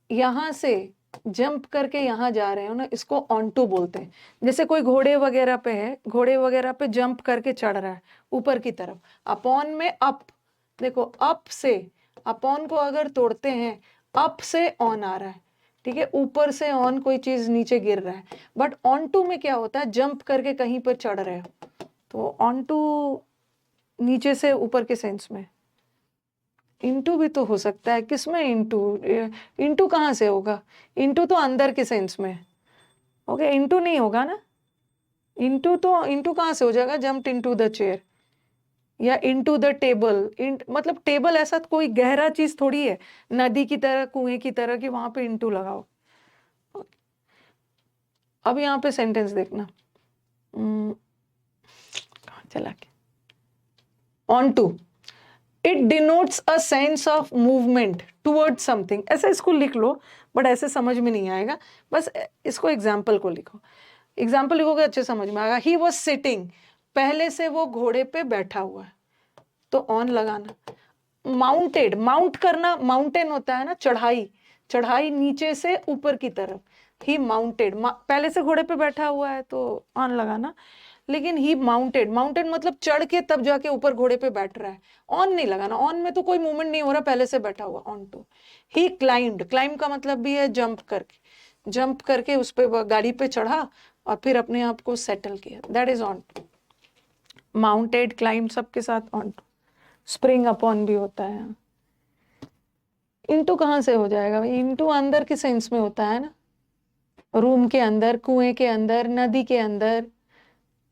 यहां से जंप करके यहां जा रहे हो ना, इसको ऑन टू बोलते हैं। जैसे कोई घोड़े वगैरह पे है, घोड़े वगैरह पे जंप करके चढ़ रहा है ऊपर की तरफ, अपॉन में अप, देखो अप से, अपॉन को अगर तोड़ते हैं, अप से ऑन आ रहा है, ठीक है, ऊपर से ऑन कोई चीज नीचे गिर रहा है। बट ऑन टू में क्या होता है, जंप करके कहीं पर चढ़ रहे हो, तो ऑन टू नीचे से ऊपर के सेंस में। इंटू भी तो हो सकता है, किसमें इंटू, इंटू कहाँ से होगा, इंटू तो अंदर के सेंस में, ओके, इंटू नहीं होगा ना, इंटू तो, इंटू कहाँ से हो जाएगा, जम्प्ड इनटू द चेयर या इनटू द टेबल। मतलब टेबल ऐसा कोई गहरा चीज थोड़ी है, नदी की तरह, कुएं की तरह, कि वहां पे इनटू लगाओ। अब यहाँ पे सेंटेंस देखना, कहाँ चला के, on to, it denotes a sense of movement toward something, ऐसा इसको लिख लो, बट ऐसे समझ में नहीं आएगा, बस इसको एग्जाम्पल को लिखो, एग्जाम्पल लिखोगे अच्छे समझ में आएगा। ही वॉज सिटिंग, पहले से वो घोड़े पे बैठा हुआ है तो ऑन लगाना। माउंटेड, माउंट करना, माउंटेन होता है ना चढ़ाई, चढ़ाई नीचे से ऊपर की तरफ, ही माउंटेड, पहले से घोड़े पे बैठा हुआ है तो ऑन लगाना। लेकिन ही माउंटेड, माउंटेन मतलब चढ़ के तब जाके ऊपर घोड़े पे बैठ रहा है, ऑन नहीं लगाना, ऑन में तो कोई मूवमेंट नहीं हो रहा, पहले से बैठा हुआ, on to. He climbed, climb का मतलब भी है जंप करके, जंप करके उस पे गाड़ी पे चढ़ा और फिर अपने आप को सेटल किया, that is on to. Mounted, climb सबके साथ ऑन टू। स्प्रिंग अपॉन भी होता है। इनटू कहाँ से हो जाएगा भाई, इनटू अंदर के सेंस में होता है ना, रूम के अंदर, कुएं के अंदर, नदी के अंदर,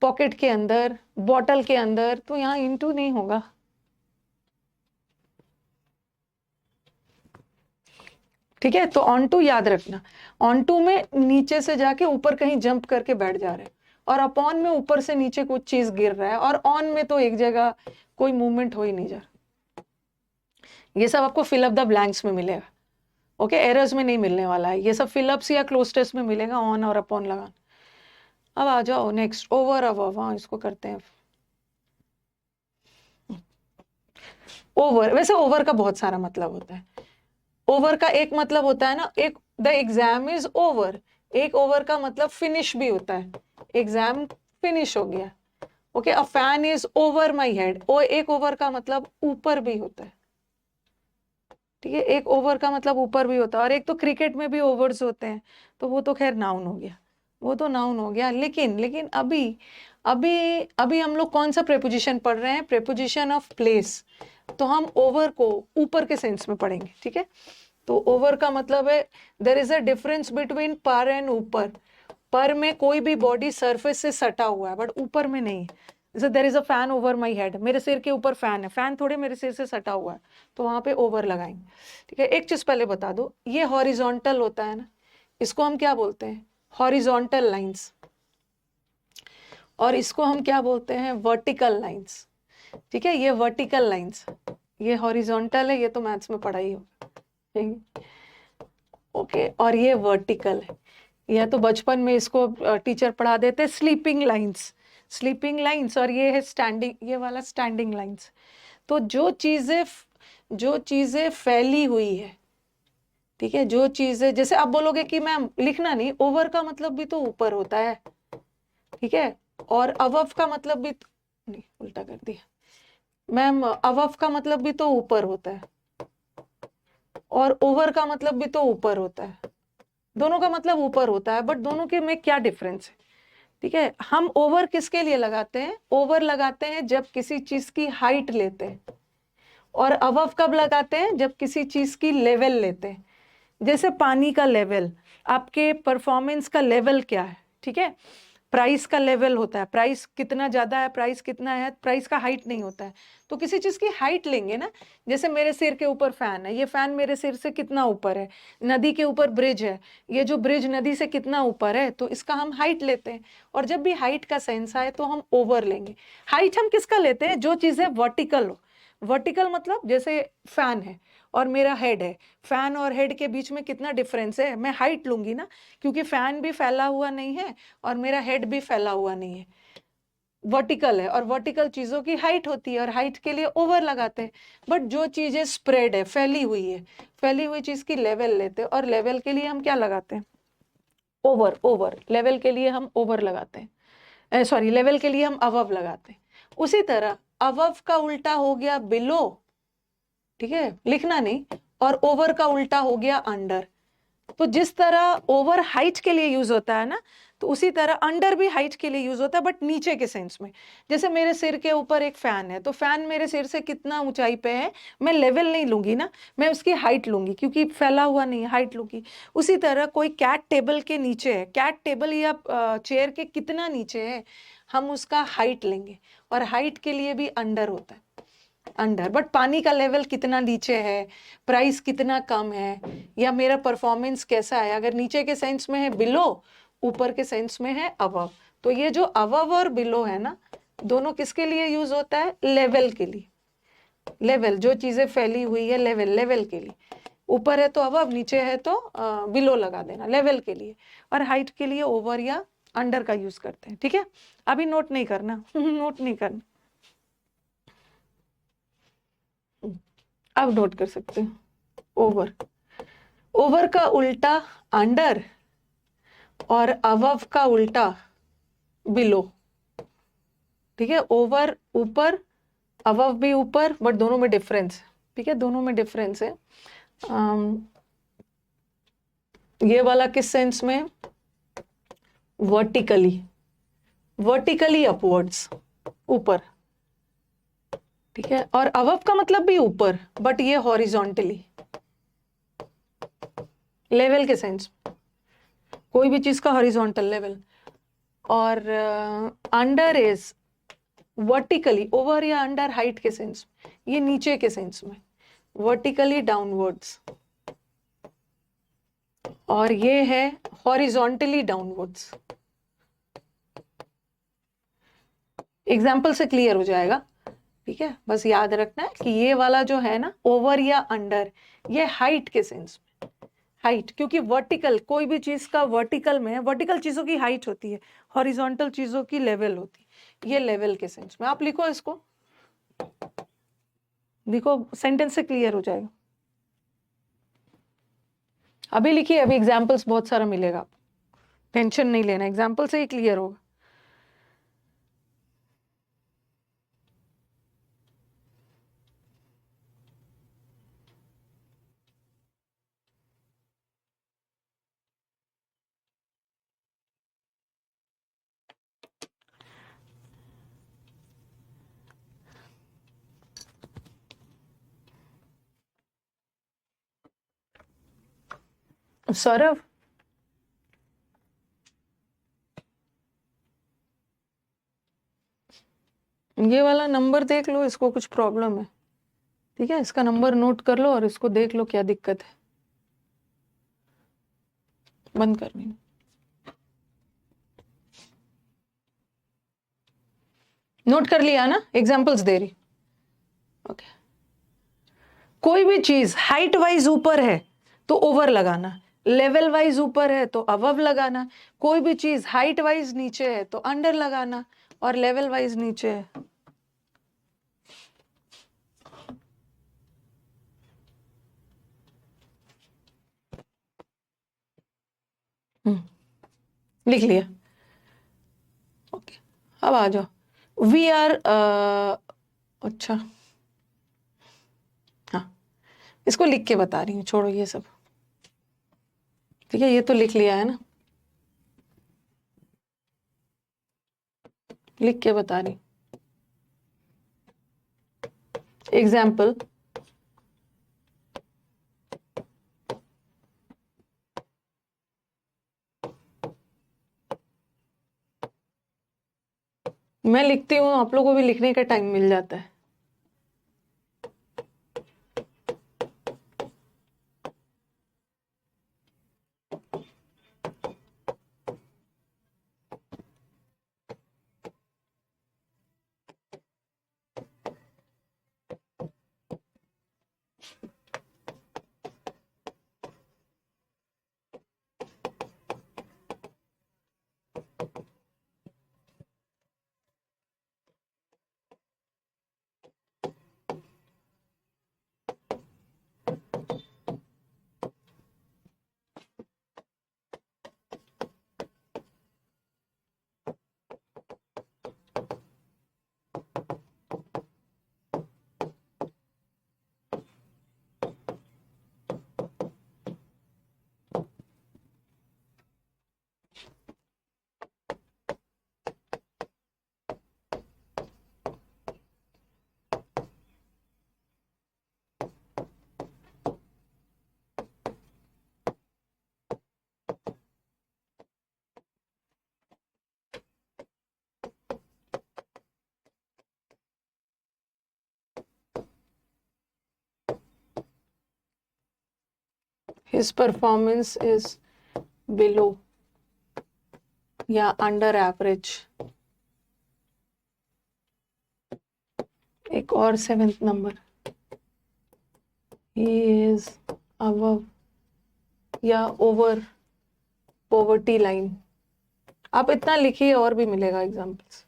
पॉकेट के अंदर, बॉटल के अंदर, तो यहाँ इनटू नहीं होगा। ठीक है, तो ऑन टू याद रखना, ऑन टू में नीचे से जाके ऊपर कहीं जंप करके बैठ जा रहे हैं, और अपॉन में ऊपर से नीचे कुछ चीज गिर रहा है, और ऑन में तो एक जगह कोई मूवमेंट हो ही नहीं जा रहा। ये सब आपको फिल अप द ब्लैंक्स में मिलेगा, ओके, एरर्स में नहीं मिलने वाला है, ये सब फिलअप्स या क्लोज टेस्ट में मिलेगा, ऑन और अपॉन लगाना। अब आ जाओ नेक्स्ट, ओवर अबव, हाँ इसको करते हैं। ओवर, वैसे ओवर का बहुत सारा मतलब होता है। ओवर का एक मतलब होता है ना, एक द एग्जाम इज ओवर, एक ओवर का मतलब फिनिश भी होता है, एग्जाम फिनिश हो गया, okay. A fan is over my head, ओ एक ओवर का मतलब ऊपर भी होता है, ठीक है, एक ओवर का मतलब ऊपर भी होता है। और एक तो क्रिकेट में भी ओवर्स होते हैं, तो वो तो खैर नाउन हो गया, वो तो नाउन हो गया। लेकिन लेकिन अभी अभी अभी हम लोग कौन सा प्रेपोजिशन पढ़ रहे हैं, प्रेपोजिशन ऑफ प्लेस, तो हम ओवर को ऊपर के सेंस में पढ़ेंगे, ठीक है। तो ओवर का मतलब है there is a difference between पर एंड ऊपर। पर में कोई भी बॉडी सरफेस से सटा हुआ है, बट ऊपर में नहीं, जैसे there is a fan over my head, मेरे सिर के ऊपर फैन है, फैन थोड़े मेरे सिर से सटा हुआ है, तो वहां पे ओवर लगाएंगे। ठीक है, एक चीज पहले बता दो, ये हॉरिजॉन्टल होता है ना, इसको हम क्या बोलते हैं, हॉरिजॉन्टल लाइंस, और इसको हम क्या बोलते हैं, वर्टिकल लाइंस। ठीक है, ये वर्टिकल लाइंस, ये हॉरिजॉन्टल है, ये तो मैथ्स में पढ़ा ही होगा। ओके, और ये वर्टिकल है, यह तो बचपन में इसको टीचर पढ़ा देते, स्लीपिंग लाइंस, स्लीपिंग लाइंस, और ये है स्टैंडिंग, ये वाला स्टैंडिंग लाइंस। तो जो चीजें फैली हुई है, ठीक है, जो चीजें, जैसे आप बोलोगे कि मैम लिखना नहीं, ओवर का मतलब भी तो ऊपर होता है, ठीक है, और अबव का मतलब भी नहीं, उल्टा कर दिया मैम, अबव का मतलब भी तो ऊपर होता है, और ओवर का मतलब भी तो ऊपर होता है, दोनों का मतलब ऊपर होता है, बट दोनों के में क्या डिफरेंस है। ठीक है, हम ओवर किसके लिए लगाते हैं, ओवर लगाते हैं जब किसी चीज की हाइट लेते हैं, और अबव कब लगाते हैं, जब किसी चीज की लेवल लेते हैं। जैसे पानी का लेवल, आपके परफॉर्मेंस का लेवल क्या है, ठीक है, प्राइस का लेवल होता है, प्राइस कितना ज्यादा है, प्राइस कितना है, प्राइस का हाइट नहीं होता है, तो किसी चीज की हाइट लेंगे ना। जैसे मेरे सिर के ऊपर फैन है, ये फैन मेरे सिर से कितना ऊपर है, नदी के ऊपर ब्रिज है, ये जो ब्रिज नदी से कितना ऊपर है, तो इसका हम हाइट लेते हैं, और जब भी हाइट का सेंस आए तो हम ओवर लेंगे। हाइट हम किसका लेते हैं, जो चीजें वर्टिकल हो, वर्टिकल मतलब जैसे फैन है और मेरा हेड है, फैन और हेड के बीच में कितना डिफरेंस है, मैं हाइट लूंगी ना, क्योंकि फैन भी फैला हुआ नहीं है और मेरा हेड भी फैला हुआ नहीं है, वर्टिकल है, और वर्टिकल चीजों की हाइट होती है, और हाइट के लिए ओवर लगाते हैं। बट जो चीजें स्प्रेड है, फैली हुई है, फैली हुई चीज की लेवल लेते हैं, और लेवल के लिए हम क्या लगाते हैं, ओवर, ओवर लेवल के लिए हम ओवर लगाते हैं, सॉरी लेवल के लिए हम अबव लगाते हैं। उसी तरह अबव का उल्टा हो गया बिलो, ठीक है, लिखना नहीं, और ओवर का उल्टा हो गया अंडर। तो जिस तरह ओवर हाइट के लिए यूज होता है ना, तो उसी तरह अंडर भी हाइट के लिए यूज होता है, बट नीचे के सेंस में। जैसे मेरे सिर के ऊपर एक फैन है, तो फैन मेरे सिर से कितना ऊंचाई पे है, मैं लेवल नहीं लूंगी ना, मैं उसकी हाइट लूंगी, क्योंकि फैला हुआ नहीं है, हाइट लूंगी। उसी तरह कोई कैट टेबल के नीचे है, कैट टेबल या चेयर के कितना नीचे है, हम उसका हाइट लेंगे, और हाइट के लिए भी अंडर होता है, अंडर। बट पानी का लेवल कितना नीचे है, प्राइस कितना कम है, या मेरा परफॉर्मेंस कैसा है, अगर नीचे के सेंस में है बिलो, ऊपर के सेंस में है अबव। तो ये जो अबव और बिलो है ना, दोनों किसके लिए यूज होता है, लेवल के लिए, लेवल, जो चीजें फैली हुई है, लेवल, लेवल के लिए, ऊपर है तो अबव, नीचे है तो बिलो लगा देना, लेवल के लिए। और हाइट के लिए ओवर या अंडर का यूज करते हैं। ठीक है, अभी नोट नहीं करना नोट नहीं करना, अब नोट कर सकते हो। ओवर, ओवर का उल्टा अंडर, और अबव का उल्टा बिलो। ठीक है, ओवर ऊपर, अबव भी ऊपर, बट दोनों में डिफरेंस, ठीक है, दोनों में डिफरेंस है। ये वाला किस सेंस में, वर्टिकली, वर्टिकली अपवर्ड्स, ऊपर, ठीक है, और अबव का मतलब भी ऊपर, बट ये हॉरिजॉन्टली, लेवल के सेंस, कोई भी चीज का हॉरिजॉन्टल लेवल। और अंडर इज वर्टिकली, ओवर या अंडर हाइट के सेंस, ये नीचे के सेंस में, वर्टिकली डाउनवर्ड्स, और ये है हॉरिजॉन्टली डाउनवर्ड्स। एग्जाम्पल से क्लियर हो जाएगा। ठीक है, बस याद रखना है कि ये वाला जो है ना, ओवर या अंडर, ये हाइट के सेंस में, हाइट, क्योंकि वर्टिकल, कोई भी चीज का वर्टिकल में, वर्टिकल चीजों की हाइट होती है, हॉरिजॉन्टल चीजों की लेवल होती है, ये लेवल के सेंस में। आप लिखो इसको, देखो सेंटेंस से क्लियर हो जाएगा। अभी लिखिए, अभी एग्जाम्पल्स बहुत सारा मिलेगा, टेंशन नहीं लेना, एग्जाम्पल से ही क्लियर होगा। सौरभ, ये वाला नंबर देख लो, इसको कुछ प्रॉब्लम है। ठीक है, इसका नंबर नोट कर लो और इसको देख लो क्या दिक्कत है। बंद करनी। नोट कर लिया ना, एग्जांपल्स दे रही। ओके, कोई भी चीज हाइट वाइज ऊपर है तो ओवर लगाना, लेवल वाइज ऊपर है तो अबव लगाना, कोई भी चीज हाइट वाइज नीचे है तो अंडर लगाना, और लेवल वाइज नीचे है। लिख लिया। ओके, अब आ जाओ। वी आर अच्छा, हाँ, इसको लिख के बता रही हूँ, छोड़ो ये सब। ठीक है, ये तो लिख लिया है ना, लिख के बता रही। एग्जाम्पल, मैं लिखती हूँ, आप लोगों को भी लिखने का टाइम मिल जाता है। His performance is below या अंडर एवरेज। एक और 7th number, he is above या ओवर पॉवर्टी लाइन। आप इतना लिखिए, और भी मिलेगा एग्जाम्पल्स।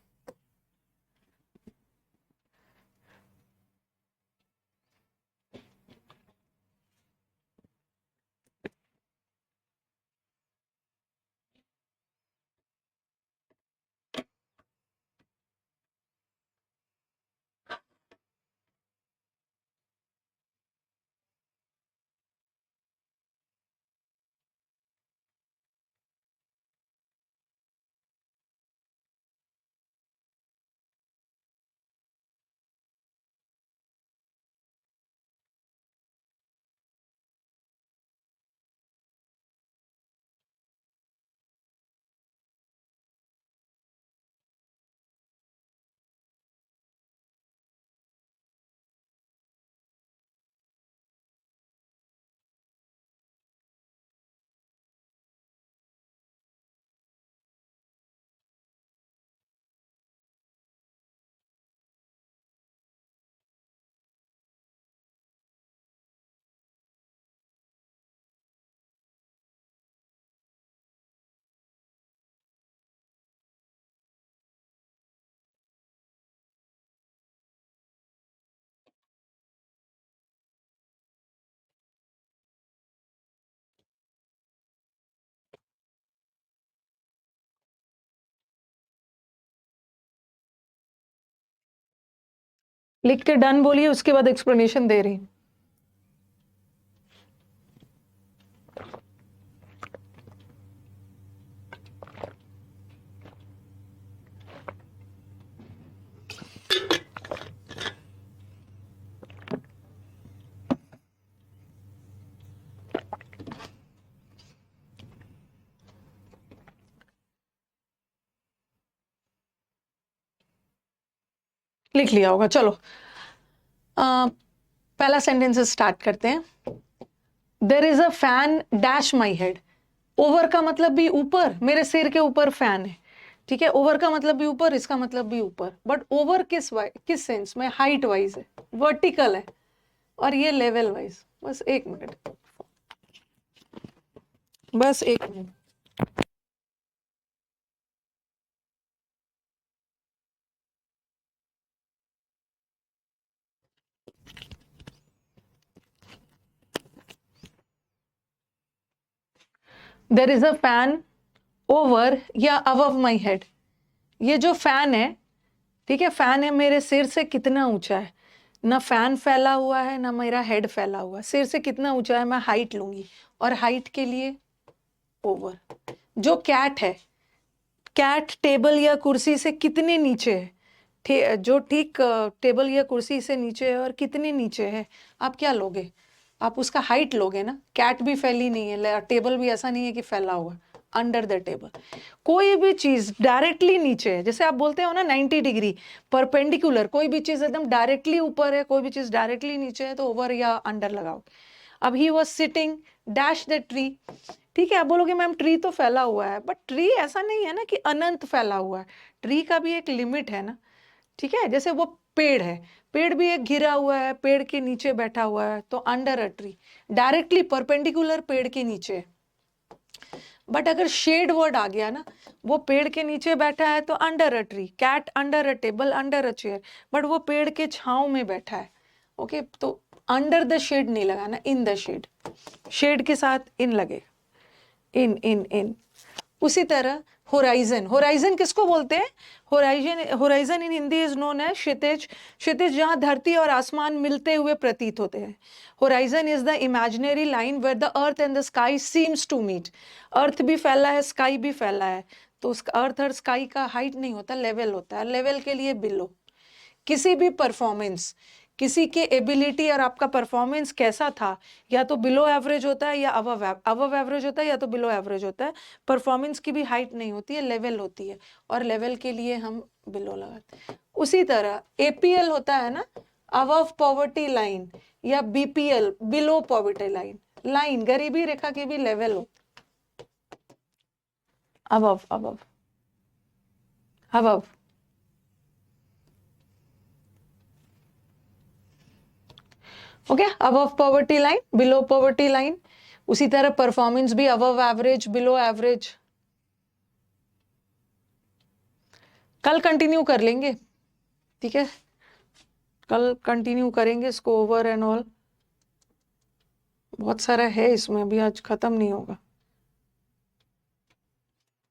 लिख के डन बोलिए, उसके बाद एक्सप्लेनेशन दे रही। लिख लिया होगा। चलो पहला सेंटेंस स्टार्ट करते हैं। There is a fan dash my head. Over का मतलब भी ऊपर, मेरे सिर के ऊपर फैन है, ठीक है। ओवर का मतलब भी ऊपर, इसका मतलब भी ऊपर, बट ओवर किस सेंस में? हाइट वाइज है, वर्टिकल है, और ये लेवल वाइज। बस एक मिनट, बस एक minute. There is a fan over या अबव माई हेड। ये जो फैन है, ठीक है, फैन है मेरे सिर से कितना ऊंचा है? ना फैन फैला हुआ है ना मेरा हेड फैला हुआ है। सिर से कितना ऊंचा है, मैं हाइट लूंगी, और हाइट के लिए ओवर। जो कैट है, कैट टेबल या कुर्सी से कितने नीचे है? जो ठीक टेबल या कुर्सी से नीचे है, और कितने नीचे है? आप क्या लोगे? आप उसका हाइट लोगे ना। कैट भी फैली नहीं है, टेबल भी ऐसा नहीं है कि फैला हुआ। Under the table. कोई भी चीज डायरेक्टली नीचे है, जैसे आप बोलते हो ना 90 डिग्री परपेंडिकुलर, कोई भी चीज एकदम डायरेक्टली ऊपर है, कोई भी चीज डायरेक्टली नीचे है, तो ओवर या अंडर लगाओ। अब he was sitting dash the tree. ठीक है, आप बोलोगे मैम ट्री तो फैला हुआ है, बट ट्री ऐसा नहीं है ना कि अनंत फैला हुआ है। ट्री का भी एक लिमिट है ना, ठीक है। जैसे वो पेड़ है, पेड़ भी एक घिरा हुआ है, पेड़ के नीचे बैठा हुआ है, तो under a tree. Directly perpendicular पेड़ के नीचे। बट अगर शेड वर्ड आ गया ना, वो पेड़ के नीचे बैठा है तो under a tree, cat under a table, under a chair, but वो पेड़ के छांव में बैठा है। ओके, तो अंडर द शेड नहीं लगाना, इन द शेड। शेड के साथ इन लगेगा, इन इन इन। उसी तरह होराइजन, होराइजन किसको बोलते हैं? Horizon, horizon in Hindi is known as क्षितिज। क्षितिज जहां धरती और आसमान मिलते हुए प्रतीत होते हैं। Horizon is the imaginary line where the earth and the sky seems to meet. Earth भी फैला है, स्काई भी फैला है, तो उस अर्थ और स्काई का हाइट नहीं होता, लेवल होता है। लेवल के लिए बिलो। किसी भी परफॉर्मेंस, किसी के एबिलिटी और आपका परफॉर्मेंस कैसा था, या तो बिलो एवरेज होता है या अबव एवरेज होता है, या तो बिलो एवरेज होता है। परफॉर्मेंस की भी हाइट नहीं होती है, लेवल होती है, और लेवल के लिए हम बिलो लगाते हैं। उसी तरह एपीएल होता है ना, अबव पॉवर्टी लाइन, या BPL below poverty line. Line गरीबी रेखा की भी लेवल हो, above above above. Okay, above poverty line, below poverty line. उसी तरह परफॉर्मेंस भी अबव एवरेज, बिलो एवरेज। कल कंटिन्यू कर लेंगे, ठीक है, कल कंटिन्यू करेंगे इसको, ओवर एंड ऑल। बहुत सारा है इसमें, अभी आज खत्म नहीं होगा।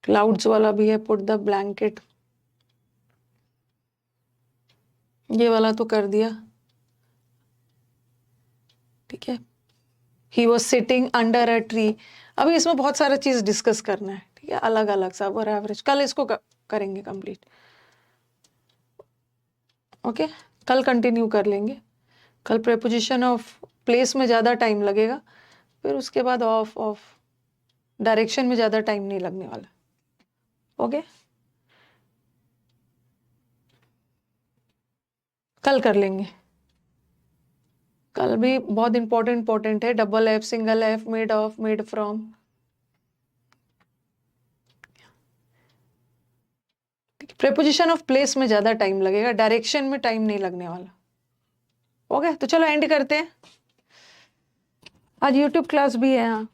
क्लाउड्स वाला भी है, पुट द ब्लैंकेट, ये वाला तो कर दिया, ठीक है। He was sitting under a tree. अभी इसमें बहुत सारा चीज डिस्कस करना है, ठीक है, अलग अलग सा, ओवर एवरेज। कल इसको करेंगे कंप्लीट, ओके। कल कंटिन्यू कर लेंगे। कल प्रेपोजिशन ऑफ प्लेस में ज़्यादा टाइम लगेगा, फिर उसके बाद ऑफ ऑफ डायरेक्शन में ज़्यादा टाइम नहीं लगने वाला, ओके। कल कर लेंगे। कल भी बहुत इंपॉर्टेंट है, double F, single F, made of, made from. Preposition of place में ज़्यादा टाइम लगेगा, डायरेक्शन में टाइम नहीं लगने वाला, ओके। तो चलो एंड करते हैं, आज यूट्यूब क्लास भी है यहाँ।